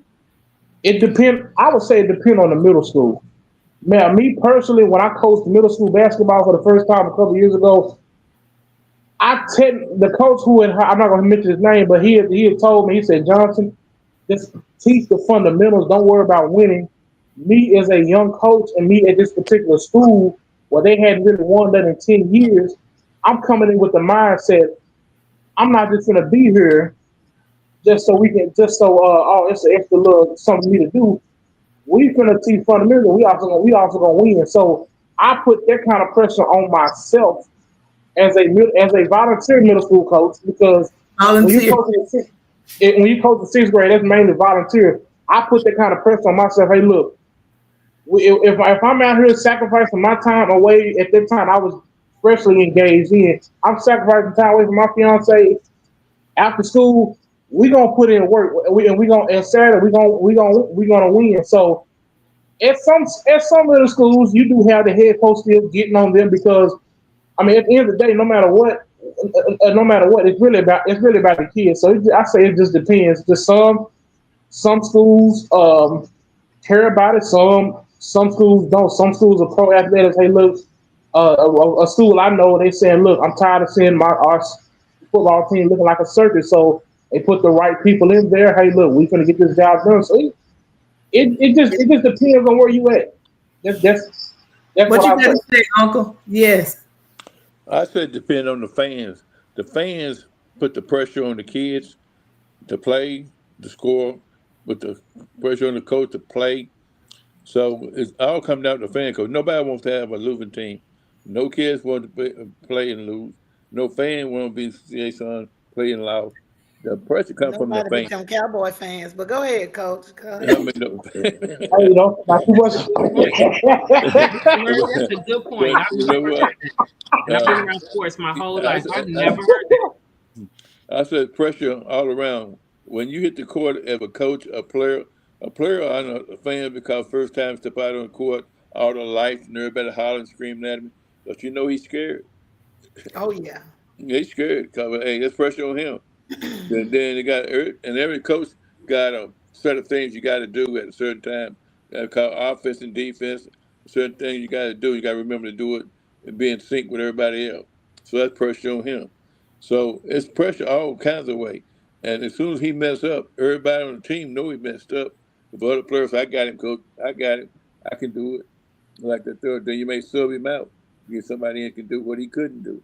It depends. I would say it depends on the middle school. Man, me personally, when I coached middle school basketball for the first time a couple of years ago, the coach I'm not going to mention his name, but he had told me, he said, Johnson, just teach the fundamentals. Don't worry about winning. Me as a young coach and me at this particular school where they hadn't really won that in 10 years, I'm coming in with the mindset, I'm not just gonna be here just so it's an extra little something for me to do. We finna teach fundamentals. We also gonna win. So I put that kind of pressure on myself as a volunteer middle school coach, because when you Volunteer. coach when you coach in sixth grade, that's mainly volunteer. I put that kind of pressure on myself. Hey, look, if I'm out here sacrificing my time away at that time I was freshly engaged in, I'm sacrificing time away from my fiance after school. We gonna put in work. And Saturday we gonna win. So at some middle schools, you do have the head coach still getting on them, because I mean, at the end of the day, no matter what, it's really about the kids. So I say it just depends. Just some schools care about it. Some schools don't. Some schools are pro athletics. Hey, look, a school I know, they saying, look, I'm tired of seeing our football team looking like a circus. So they put the right people in there. Hey, look, we gonna get this job done. So it just depends on where you at. That's What what you I got say. to say, Uncle? Yes. I said depend on the fans. The fans put the pressure on the kids to play, to score, with the pressure on the coach to play. So it's all come down to the fan coach. Nobody wants to have a losing team. No kids want to play and lose. No fan want to be their son play and loud. The pressure comes from the Nobody fan. become Cowboy fans, but go ahead, Coach. Go I ahead. mean, no. You know, not too much. That's a good point. But I've you know never what? heard that. And I've been around sports my whole life. I've I, never heard that. I said pressure all around. When you hit the court as a coach, a player, I know a fan because first time step out on the court, all the lights and everybody hollering, screaming at him. But you know he's scared. Oh yeah. He's scared because hey, there's pressure on him. Then they got and every coach got a set of things you got to do at a certain time. Called offense and defense. Certain things you got to do. You got to remember to do it and be in sync with everybody else. So that's pressure on him. So it's pressure all kinds of way. And as soon as he messed up, everybody on the team know he messed up. The other players, I got him, coach. I got him. I can do it. Like the third, then you may sub him out. Get somebody in can do what he couldn't do.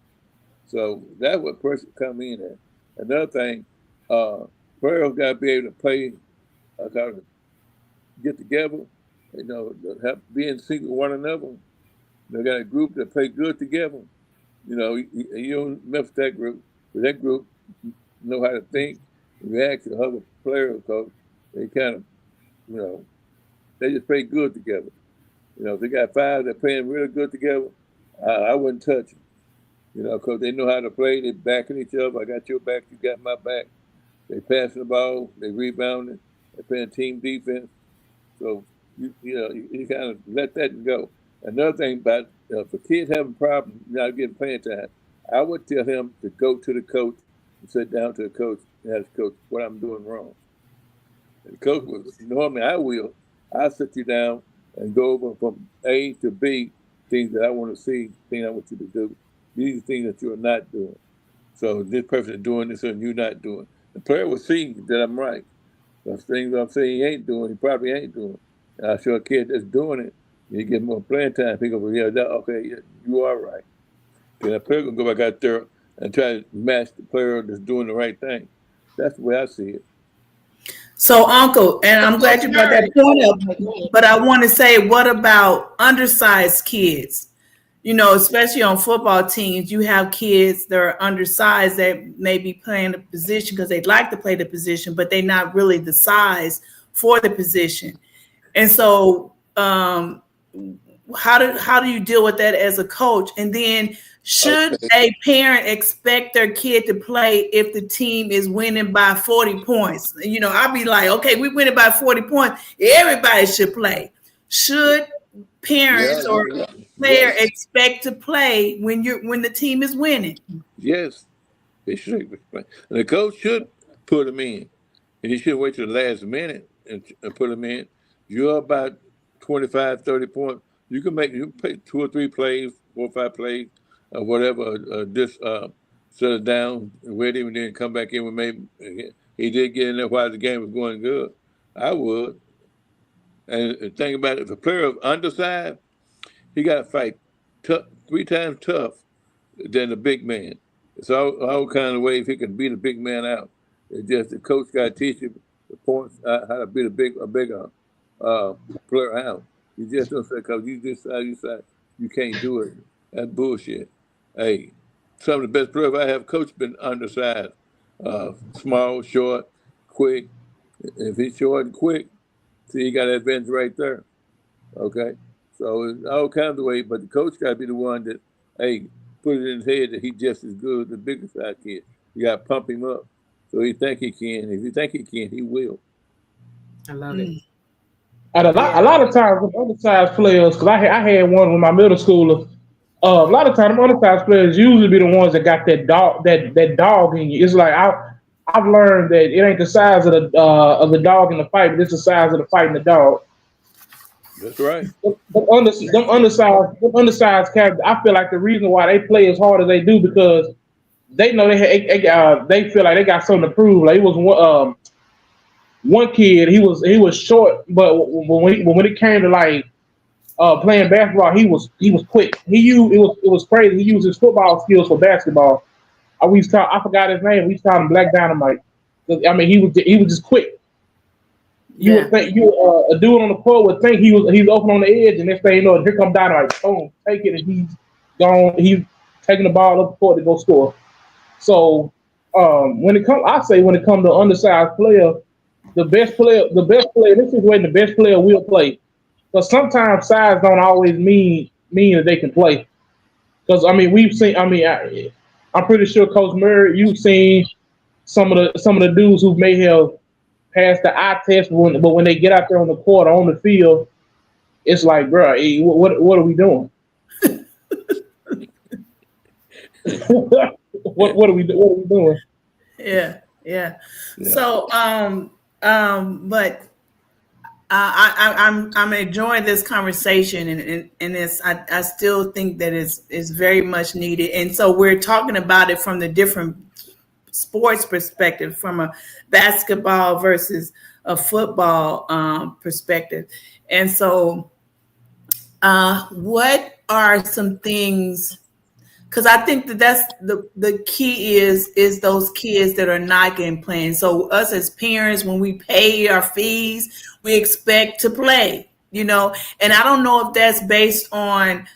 So that's what pressure come in at. Another thing, players got to be able to play, kind of get together, be in sync with one another. They got a group that play good together. You don't mess with that group. But that group know how to think, react to other players because they kind of, they just play good together. If they got five that playing really good together, I wouldn't touch them. Because they know how to play. They backing each other. I got your back. You got my back. They passing the ball. They rebounding. They playing team defense. So you kind of let that go. Another thing about for kids having problems not getting playing time, I would tell him to go to the coach and sit down to the coach and ask the coach what I'm doing wrong. And the coach was normally I'll sit you down and go over from A to B things that I want to see, things I want you to do. These are things that you're not doing. So this person is doing this and you're not doing. The player will see that I'm right. Those things I'm saying he ain't doing, he probably ain't doing. And I show a kid that's doing it, you get more playing time, he go, yeah, you are right. Then a player gonna go back out there and try to match the player that's doing the right thing. That's the way I see it. So, Uncle, and I'm glad you brought that point up, but I want to say, what about undersized kids? Especially on football teams, you have kids that are undersized that may be playing the position because they'd like to play the position, but they're not really the size for the position. And so, how do you deal with that as a coach? And then, should a parent expect their kid to play if the team is winning by 40 points? I'll be like, okay, we winning by 40 points. Everybody should play. Should parents or player expect to play when the team is winning? Yes, they should. And the coach should put them in. And he shouldn't wait till the last minute and put them in. You're about 25, 30 points. You can play 2 or 3 plays, 4 or 5 plays, or whatever. Set it down, wait him, and then come back in with maybe. He did get in there while the game was going good. I would. And think about it. If a player is undersized, he got to fight 3 times tough than the big man. It's all kind of ways he can beat a big man out. It's just the coach got to teach him the points how to beat a bigger player out. You just don't say because you decide you can't do it. That's bullshit. Hey, some of the best players I have coached been undersized, small, short, quick. If he's short and quick, see, he got an advantage right there. Okay, so it's all kinds of ways, but the coach got to be the one that, hey, put it in his head that he's just as good as the bigger side kid. You got to pump him up so he think he can. If he think he can, he will. I love it. And a lot of times with undersized players, because I had one with my middle schooler. A lot of times, undersized players usually be the ones that got that dog in you. It's like I've learned that it ain't the size of the dog in the fight, but it's the size of the fight in the dog. That's right. Them undersized characters, I feel like the reason why they play as hard as they do because they know they feel like they got something to prove. Like it was one kid, he was short, but when it came to like playing basketball, he was quick. It was crazy. He used his football skills for basketball. I forgot his name. We used to call him Black Dynamite. I mean, he was just quick. You would think a dude on the court would think he's open on the edge, and next thing you know, here comes Dynamite. Boom, take it, and he's gone. He's taking the ball up the court to go score. So when it comes to undersized player, the best player. This is when the best player will play. But sometimes size don't always mean that they can play. Because I mean, we've seen. I mean, I'm pretty sure Coach Murray, you've seen some of the dudes who may have passed the eye test, but when they get out there on the court or on the field, it's like, bro, hey, what are we doing? what are we doing? Yeah. So, but I'm enjoying this conversation, and it's I still think that it's very much needed. And so we're talking about it from the different sports perspective, from a basketball versus a football perspective. And so, what are some things? Because I think that's the key is those kids that are not getting playing. So us as parents, when we pay our fees, we expect to play, And I don't know if that's based on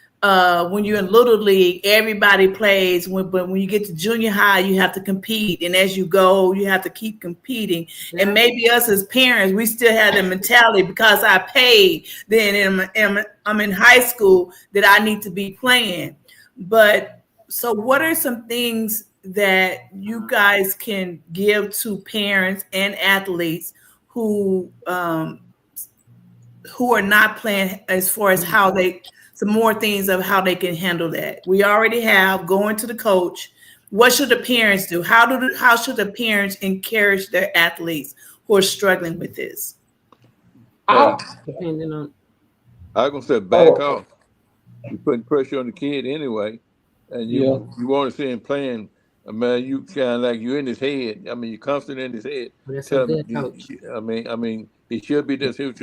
when you're in Little League, everybody plays. But when you get to junior high, you have to compete. And as you go, you have to keep competing. Yeah. And maybe us as parents, we still have the mentality because I paid, then I'm in high school that I need to be playing. But so what are some things that you guys can give to parents and athletes who are not playing, as far as some more things of how they can handle that? We already have going to the coach. What should the parents do? How should the parents encourage their athletes who are struggling with this? I'm going to say back off. You're putting pressure on the kid anyway. And you want to see him playing, man, you kind of like you're in his head. I mean, you're constantly in his head. That's a good coach. I mean, he should be this. You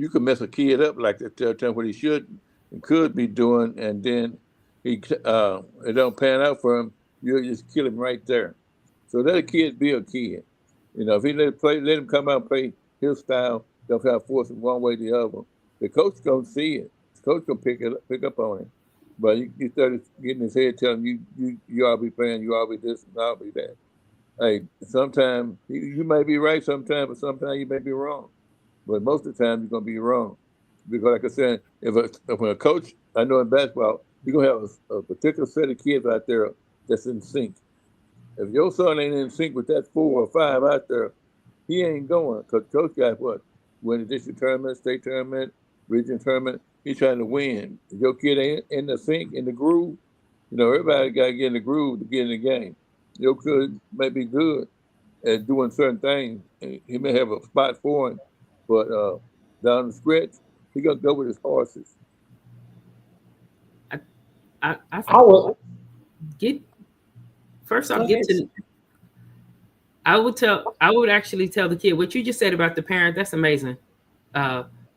can mess a kid up like that. Tell him what he should and could be doing, and then it don't pan out for him. You'll just kill him right there. So let a kid be a kid. If he let him come out and play his style. Don't have to force him one way or the other. The coach gonna see it. The coach gonna pick up on him. But you started getting his head telling him you ought to be playing, you ought to be this, and ought to be that. Hey, sometimes you may be right sometimes, but sometimes you may be wrong. But most of the time you're gonna be wrong. Because like I said, if a coach, I know in basketball, you're gonna have a particular set of kids out there that's in sync. If your son ain't in sync with that 4 or 5 out there, he ain't going. Because coach got what? Win the district tournament, state tournament, region tournament. He's trying to win. If your kid ain't in the sync, in the groove, everybody got to get in the groove to get in the game. Your kid may be good at doing certain things. He may have a spot for him, but down the stretch, he going to go with his horses. I would actually tell the kid what you just said about the parent. That's amazing.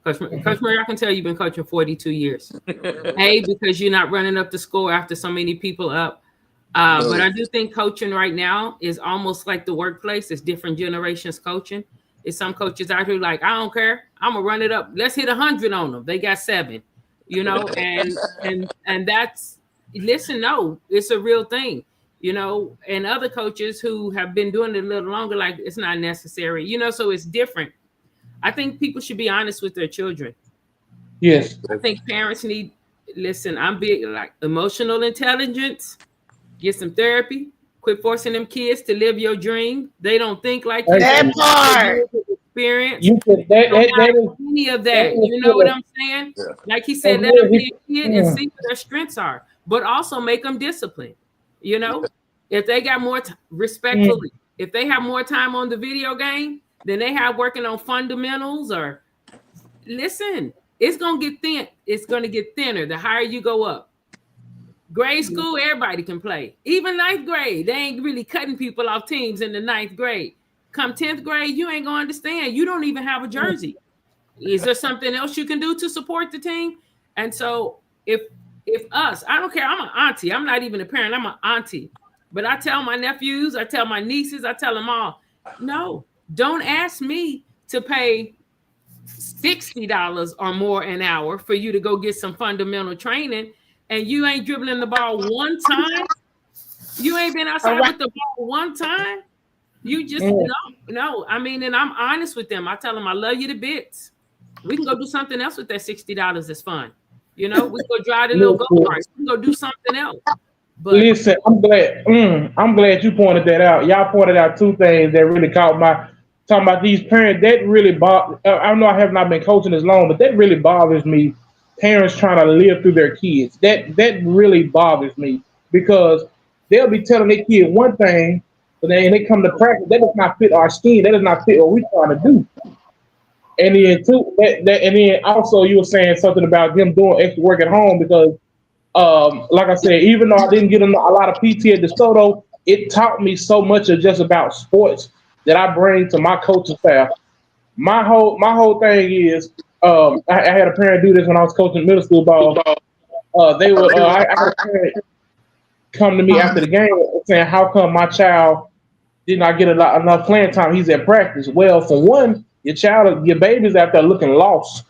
Coach Murray, I can tell you've been coaching 42 years. A, because you're not running up the score after so many people up. But I do think coaching right now is almost like the workplace. It's different generations coaching. It's some coaches out here like, I don't care. I'm gonna run it up. Let's hit 100 on them. They got 7, and that's listen. No, it's a real thing, And other coaches who have been doing it a little longer, like it's not necessary, So it's different. I think people should be honest with their children. Yes. I think parents need. Listen, I'm big like emotional intelligence. Get some therapy. Quit forcing them kids to live your dream. They don't think like you. That part. Experience. You could, that is any of that. You know what I'm saying? Yeah. Like he said, let them be a kid and see what their strengths are, but also make them disciplined. If they got more respectfully, if they have more time on the video game than they have working on fundamentals or listen, it's gonna get thin. It's gonna get thinner the higher you go up. Grade school, everybody can play. Even 9th grade, they ain't really cutting people off teams in the 9th grade. Come 10th grade, you ain't gonna understand. You don't even have a jersey. Is there something else you can do to support the team? And so if us, I don't care, I'm an auntie. I'm not even a parent, I'm an auntie. But I tell my nephews, I tell my nieces, I tell them all, no, don't ask me to pay $60 or more an hour for you to go get some fundamental training. And you ain't dribbling the ball one time. You ain't been outside with the ball one time. You just no. I mean, and I'm honest with them. I tell them I love you to bits. We can go do something else with that $60. That's fun. We can go drive the little go-karts. We can go do something else. But listen, I'm glad you pointed that out. Y'all pointed out 2 things that really caught my talking about these parents. That really I know I have not been coaching as long, but that really bothers me. Parents trying to live through their kids. That really bothers me because they'll be telling their kid one thing, but then they come to practice, that does not fit our scheme. That does not fit what we're trying to do. And then and then also you were saying something about them doing extra work at home because, like I said, even though I didn't get a lot of PT at DeSoto, it taught me so much of just about sports that I bring to my coaching staff. My whole thing is. I had a parent do this when I was coaching middle school ball. They would I had a parent come to me after the game saying, "How come my child did not get enough playing time? He's at practice." Well, for one, your baby's out there looking lost.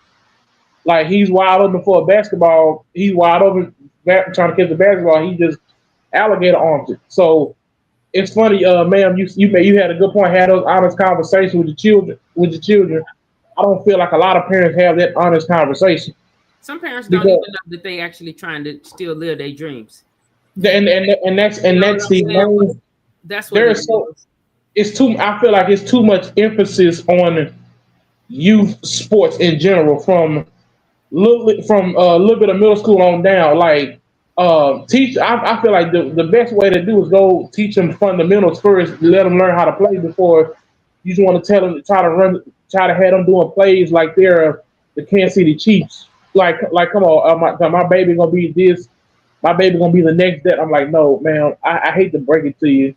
Like he's wide open for a basketball. He's wide open trying to catch the basketball. He just alligator arms it. So it's funny, ma'am. You had a good point. Had those honest conversations with the children. I don't feel like a lot of parents have that honest conversation. Some parents don't even know that they actually trying to still live their dreams. And that's the main. That's what it's too. I feel like it's too much emphasis on youth sports in general from a little bit of middle school on down. Like teach. I feel like the best way to do is go teach them fundamentals first. Let them learn how to play before you just want to tell them to try to have them doing plays like they're the Kansas City Chiefs. Like come on, my baby gonna be this, my baby gonna be the next that. I'm like, no, man, I hate to break it to you,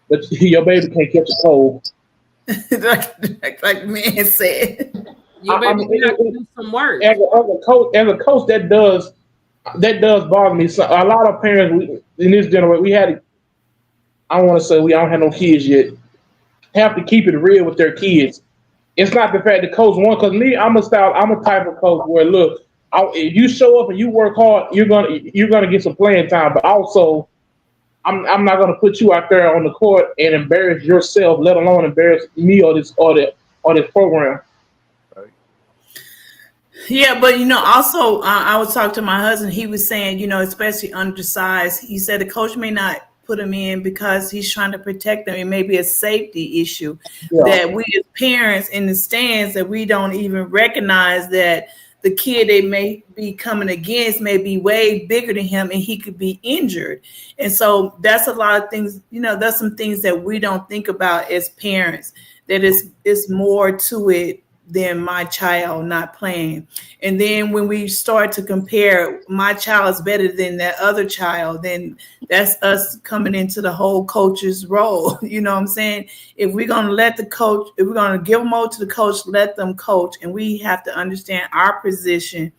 but your baby can't catch a cold. like man said. Your baby got to do some work. As a coach, that does bother me. So a lot of parents in this generation, we had. I don't want to say we don't have no kids yet. Have to keep it real with their kids. It's not the fact that coach won, because me, I'm a type of coach where look, if you show up and you work hard, you're gonna get some playing time. But also, I'm not gonna put you out there on the court and embarrass yourself, let alone embarrass me or this program. Right. Yeah, but also I was talking to my husband. He was saying, especially undersized. He said the coach may not put him in because he's trying to protect them. It may be a safety issue that we as parents in the stands that we don't even recognize that the kid they may be coming against may be way bigger than him and he could be injured. And so that's a lot of things, that's some things that we don't think about as parents, that it's more to it than my child not playing. And then when we start to compare, my child is better than that other child, then that's us coming into the whole coach's role. You know what I'm saying? If we're going to let the coach, if we're going to give them over to the coach, let them coach. And we have to understand our position.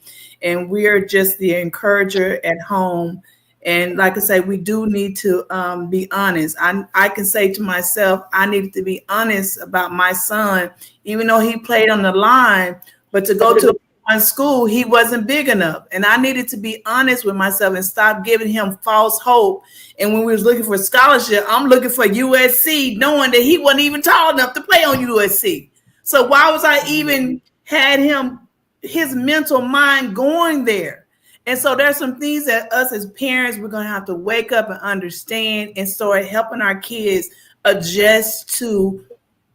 And we're just the encourager at home. And like I say, we do need to be honest. I can say to myself, I needed to be honest about my son, even though he played on the line, but to go to one school, he wasn't big enough. And I needed to be honest with myself and stop giving him false hope. And when we was looking for scholarship, I'm looking for USC, knowing that he wasn't even tall enough to play on USC. So why was I even had his mental mind going there? And so there's some things that us as parents, we're going to have to wake up and understand and start helping our kids adjust to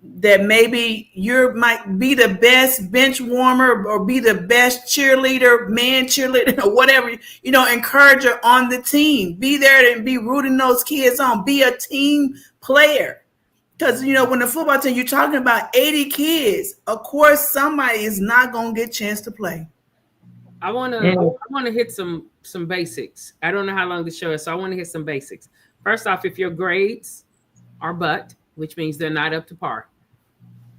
that. Maybe you might be the best bench warmer or be the best cheerleader, man cheerleader, or whatever, encourager on the team. Be there and be rooting those kids on. Be a team player. Because, when the football team, you're talking about 80 kids, of course, somebody is not going to get a chance to play. I want to hit some basics. I don't know how long the show is, so I want to hit some basics. First off, if your grades are butt, which means they're not up to par,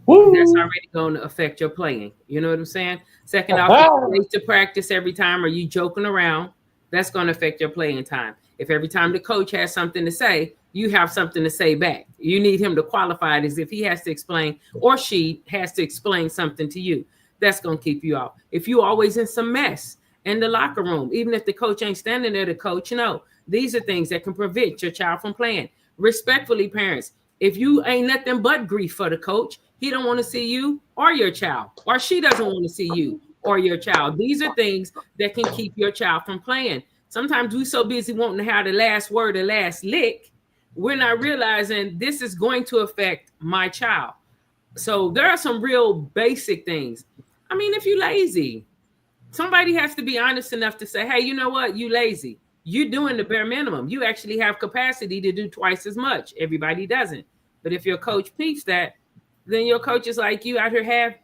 that's already going to affect your playing. You know what I'm saying? Second off, if you're late to practice every time or you joking around, that's going to affect your playing time. If every time the coach has something to say, you have something to say back. You need him to qualify it as if he has to explain or she has to explain something to you. That's going to keep you off. If you always in some mess in the locker room, even if the coach ain't standing there, the coach know. These are things that can prevent your child from playing. Respectfully, parents, if you ain't nothing but grief for the coach, he don't want to see you or your child, or she doesn't want to see you or your child. These are things that can keep your child from playing. Sometimes we're so busy wanting to have the last word, the last lick, we're not realizing this is going to affect my child. So there are some real basic things. I mean, if you're lazy, somebody has to be honest enough to say, hey, you know what? You lazy. You're doing the bare minimum. You actually have capacity to do twice as much. Everybody doesn't. But if your coach peeps that, then your coach is like, you out here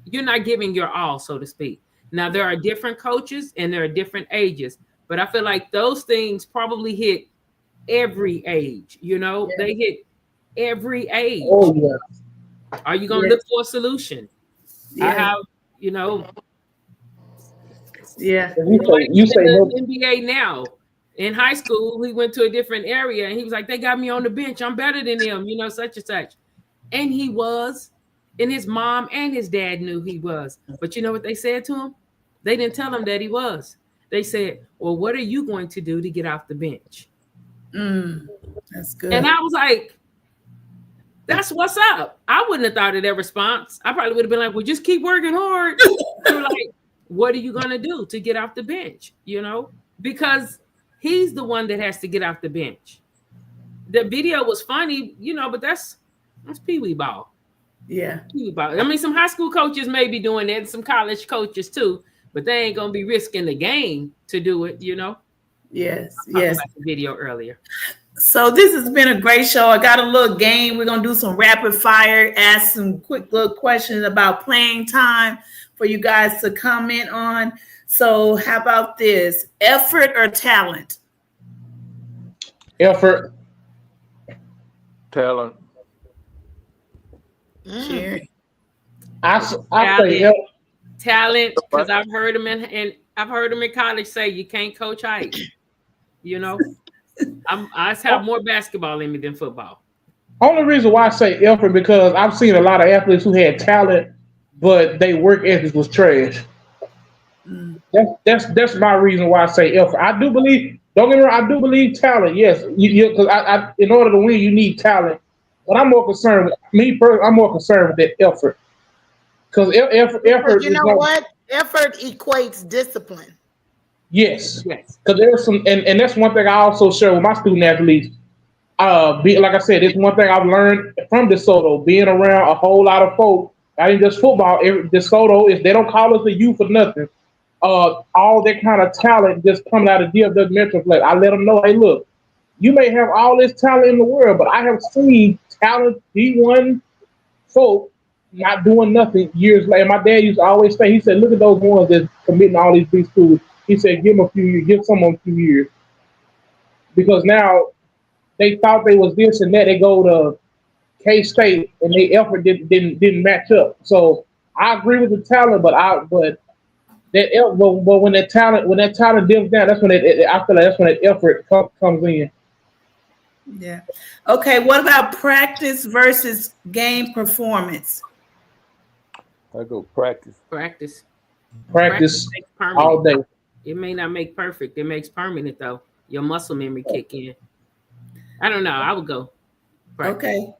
you're not giving your all, so to speak. Now, there are different coaches and there are different ages, but I feel like those things probably hit every age. They hit every age. Oh, yeah. Are you going to look for a solution? Yeah. I have, Yeah. You say no. NBA now. In high school, we went to a different area and he was like, they got me on the bench. I'm better than them, such and such. And he was, and his mom and his dad knew he was. But you know what they said to him? They didn't tell him that he was. They said, well, what are you going to do to get off the bench? That's good. And I was like, that's what's up. I wouldn't have thought of that response. I probably would have been like, well, just keep working hard. They were like, what are you going to do to get off the bench? Because he's the one that has to get off the bench. The video was funny, but that's peewee ball. Yeah. Peewee ball. I mean, some high school coaches may be doing that, and some college coaches too, but they ain't going to be risking the game to do it, Yes. I talked about the video earlier. So this has been a great show. I got a little game. We're going to do some rapid fire, ask some quick little questions about playing time for you guys to comment on. So how about this? Effort or talent? Effort. Talent. Sharyn. I say talent, because I've heard him in college say you can't coach height. I have more basketball in me than football. Only reason why I say effort because I've seen a lot of athletes who had talent, but their work ethic was trash. That's my reason why I say effort. I do believe. Don't get me wrong. I do believe talent. Yes, because I in order to win, you need talent. But I'm more concerned with me. I'm more concerned with that effort. Because effort. You know what? Effort equates discipline. Yes. Because there's some, and that's one thing I also share with my student athletes. Like I said, it's one thing I've learned from DeSoto, being around a whole lot of folk. I ain't just football. DeSoto is they don't call us the youth for nothing. All that kind of talent just coming out of DFW Metroplex. I let them know, hey, look, you may have all this talent in the world, but I have seen talent D1 folk not doing nothing years later. My dad used to always say, he said, look at those ones that's committing all these big schools. He said, give them a few years, give someone a few years. Because now they thought they was this and that. They go to K-State and their effort didn't match up. So I agree with the talent, but but when that talent dips down, that's when I feel like that's when that effort comes in. Yeah. Okay. What about practice versus game performance? I go practice. Practice. Practice makes permanent. all day. It may not make perfect. It makes permanent though. Your muscle memory kick in. I don't know. I would go practice. Okay.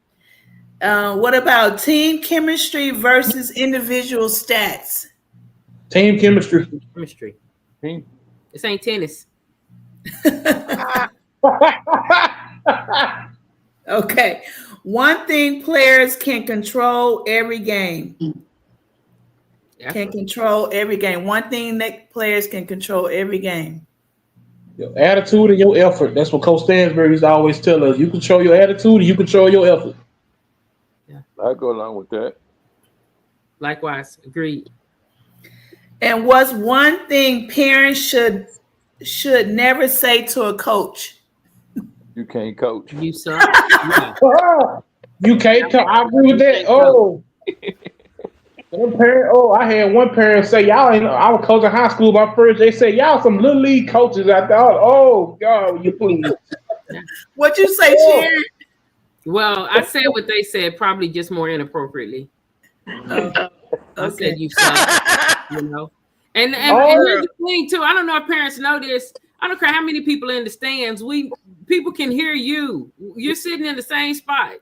What about team chemistry versus individual stats? Team chemistry. Chemistry. Team. This ain't tennis. Okay. One thing players can control every game. Can control every game. One thing that players can control every game. Your attitude and your effort. That's what Coach Stansberry used to always tell us. You control your attitude and you control your effort. Yeah. I go along with that. Likewise. Agreed. And what's one thing parents should never say to a coach? You can't coach. You suck. Yeah. You can't coach. I agree with that. Oh. I had one parent say, y'all ain't, I was coaching high school my first. They said, y'all some little league coaches. I thought, oh, God, you please. What you say, Sharyn? Well, I said what they said, probably just more inappropriately. I said you suck, you know. And here's the thing, too. I don't know if parents know this. I don't care how many people in the stands. People can hear you. You're sitting in the same spot.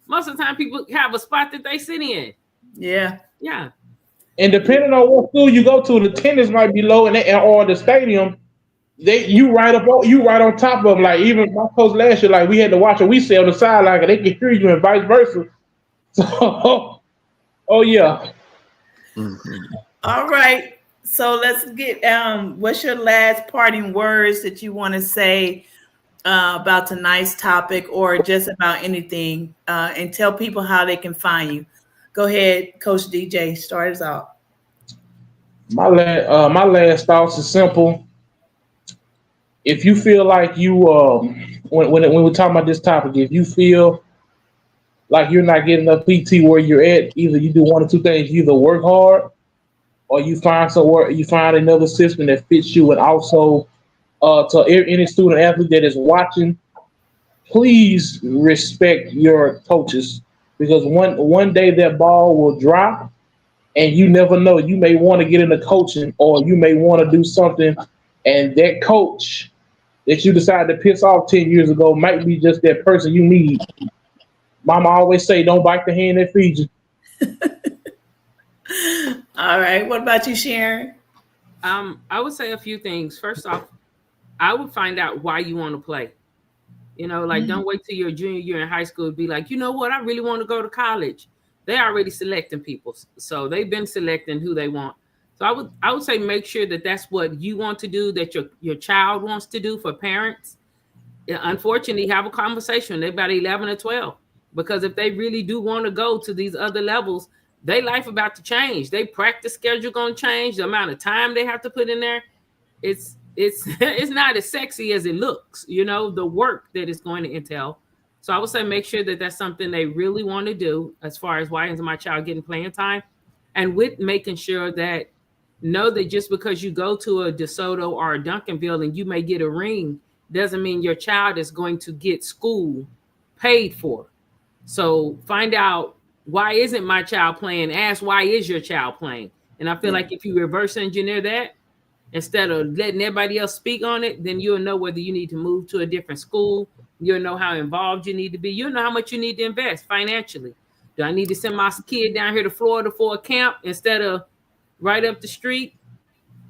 Most of the time, people have a spot that they sit in. Yeah. Yeah. And depending on what school you go to, the attendance might be low, or the stadium, you right on top of them. Like even my coach last year, like we had to watch what we say on the sideline, they can hear you and vice versa. So, oh yeah. All right. So let's get what's your last parting words that you want to say about tonight's topic or just about anything, and tell people how they can find you. Go ahead, Coach DJ. Start us out. My last thoughts is simple. If you feel like you when we're talking about this topic, if you feel like you're not getting enough PT where you're at, either you do one or two things: you either work hard, or you find another system that fits you. And also, to any student athlete that is watching, please respect your coaches, because one day that ball will drop, and you never know. You may want to get into coaching, or you may want to do something, and that coach that you decided to piss off 10 years ago might be just that person you need. Mama always say, don't bite the hand that feeds you. All right. What about you, Sharyn? I would say a few things. First off, I would find out why you want to play. You know, like don't wait till your junior year in high school to be like, you know what, I really want to go to college. They're already selecting people. So they've been selecting who they want. So I would say make sure that that's what you want to do, that your child wants to do. For parents, unfortunately, have a conversation. They're about 11 or 12. Because if they really do want to go to these other levels, their life about to change. They practice schedule going to change. The amount of time they have to put in there, it's not as sexy as it looks, you know, the work that it's going to entail. So I would say make sure that that's something they really want to do as far as why is my child getting playing time, and with making sure that know that just because you go to a DeSoto or a Duncanville and you may get a ring doesn't mean your child is going to get school paid for. So find out, why isn't my child playing? Ask, why is your child playing? And I feel like if you reverse engineer that, instead of letting everybody else speak on it, then you'll know whether you need to move to a different school. You'll know how involved you need to be. You'll know how much you need to invest financially. Do I need to send my kid down here to Florida for a camp instead of right up the street?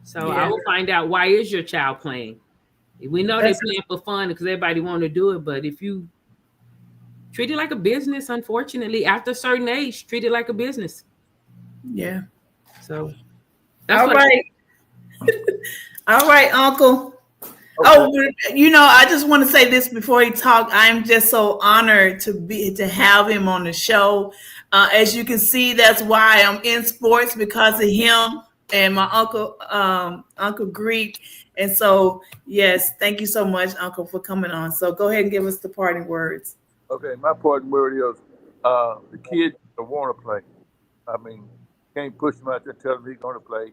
So I will find out, why is your child playing? We know they're playing for fun because everybody want to do it, but if you treat it like a business, unfortunately, after a certain age, treat it like a business. Yeah. So that's all right. All right, Uncle. Okay. Oh, you know, I just want to say this before he talks. I'm just so honored to have him on the show. As you can see, that's why I'm in sports, because of him and my uncle, Uncle Greek. And so, yes, thank you so much, Uncle, for coming on. So go ahead and give us the parting words. Okay, my parting word is the kids want to play. I mean, can't push him out there, tell him he's going to play.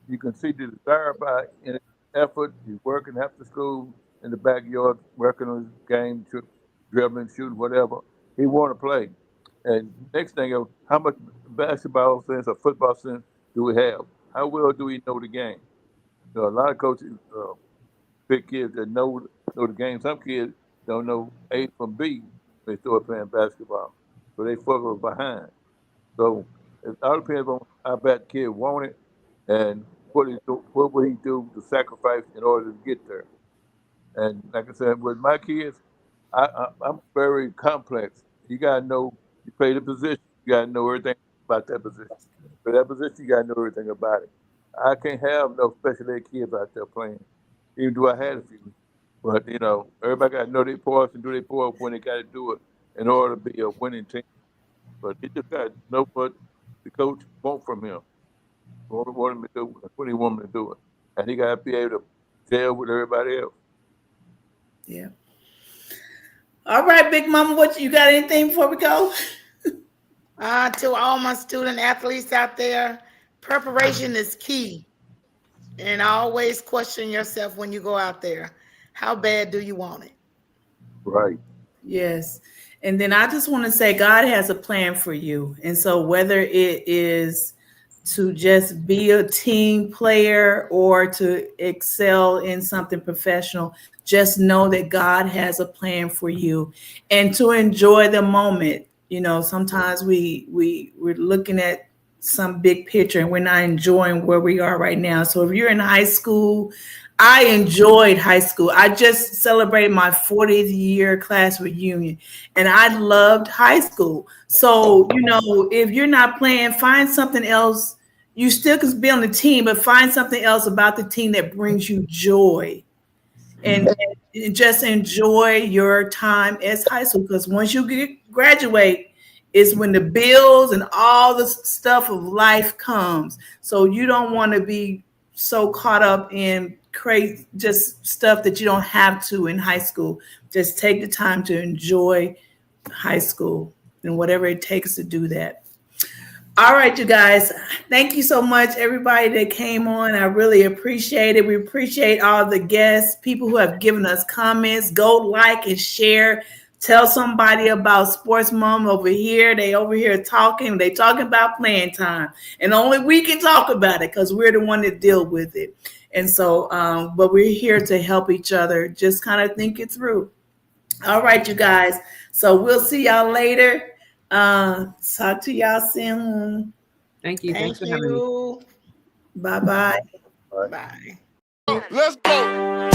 You can see the desire by in effort. He's working after school in the backyard, working on his game, dribbling, shooting, whatever. He want to play. And next thing, how much basketball sense or football sense do we have? How well do we know the game? You know, a lot of coaches pick kids that know the game. Some kids don't know A from B when they start playing basketball, so they fall behind. So it all depends on how bad the kid want it and what will he do to sacrifice in order to get there. And like I said, with my kids, I'm very complex. You gotta know you play the position. You gotta know everything about that position. For that position, you gotta know everything about it. I can't have no special ed kids out there playing, even though I had a few. But you know, everybody gotta know their parts and do their part when they gotta do it in order to be a winning team. But he just gotta know what the coach wants from him. What him to do, what he want him to do it, and he gotta be able to gel with everybody else. Yeah. All right, Big Mama, what you got anything before we go? To all my student athletes out there, preparation is key. And always question yourself when you go out there. How bad do you want it? Right. Yes. And then I just want to say God has a plan for you. And so whether it is to just be a team player or to excel in something professional, just know that God has a plan for you and to enjoy the moment. You know, sometimes we're looking at some big picture and we're not enjoying where we are right now. So if you're in high school, I enjoyed high school. I just celebrated my 40th year class reunion and I loved high school. So, you know, if you're not playing, find something else. You still can be on the team, but find something else about the team that brings you joy and just enjoy your time as high school. Because once you graduate, is when the bills and all the stuff of life comes. So you don't want to be so caught up in crazy just stuff that you don't have to in high school. Just take the time to enjoy high school and whatever it takes to do that. All right, you guys. Thank you so much, everybody that came on. I really appreciate it. We appreciate all the guests, people who have given us comments. Go like and share. Tell somebody about Sports Mom over here. They over here talking. They talking about playing time. And only we can talk about it because we're the one that deal with it. And so, but we're here to help each other. Just kind of think it through. All right, you guys. So we'll see y'all later. Talk to y'all soon. Thank you. Thanks for having me. Bye-bye. Bye. Let's go.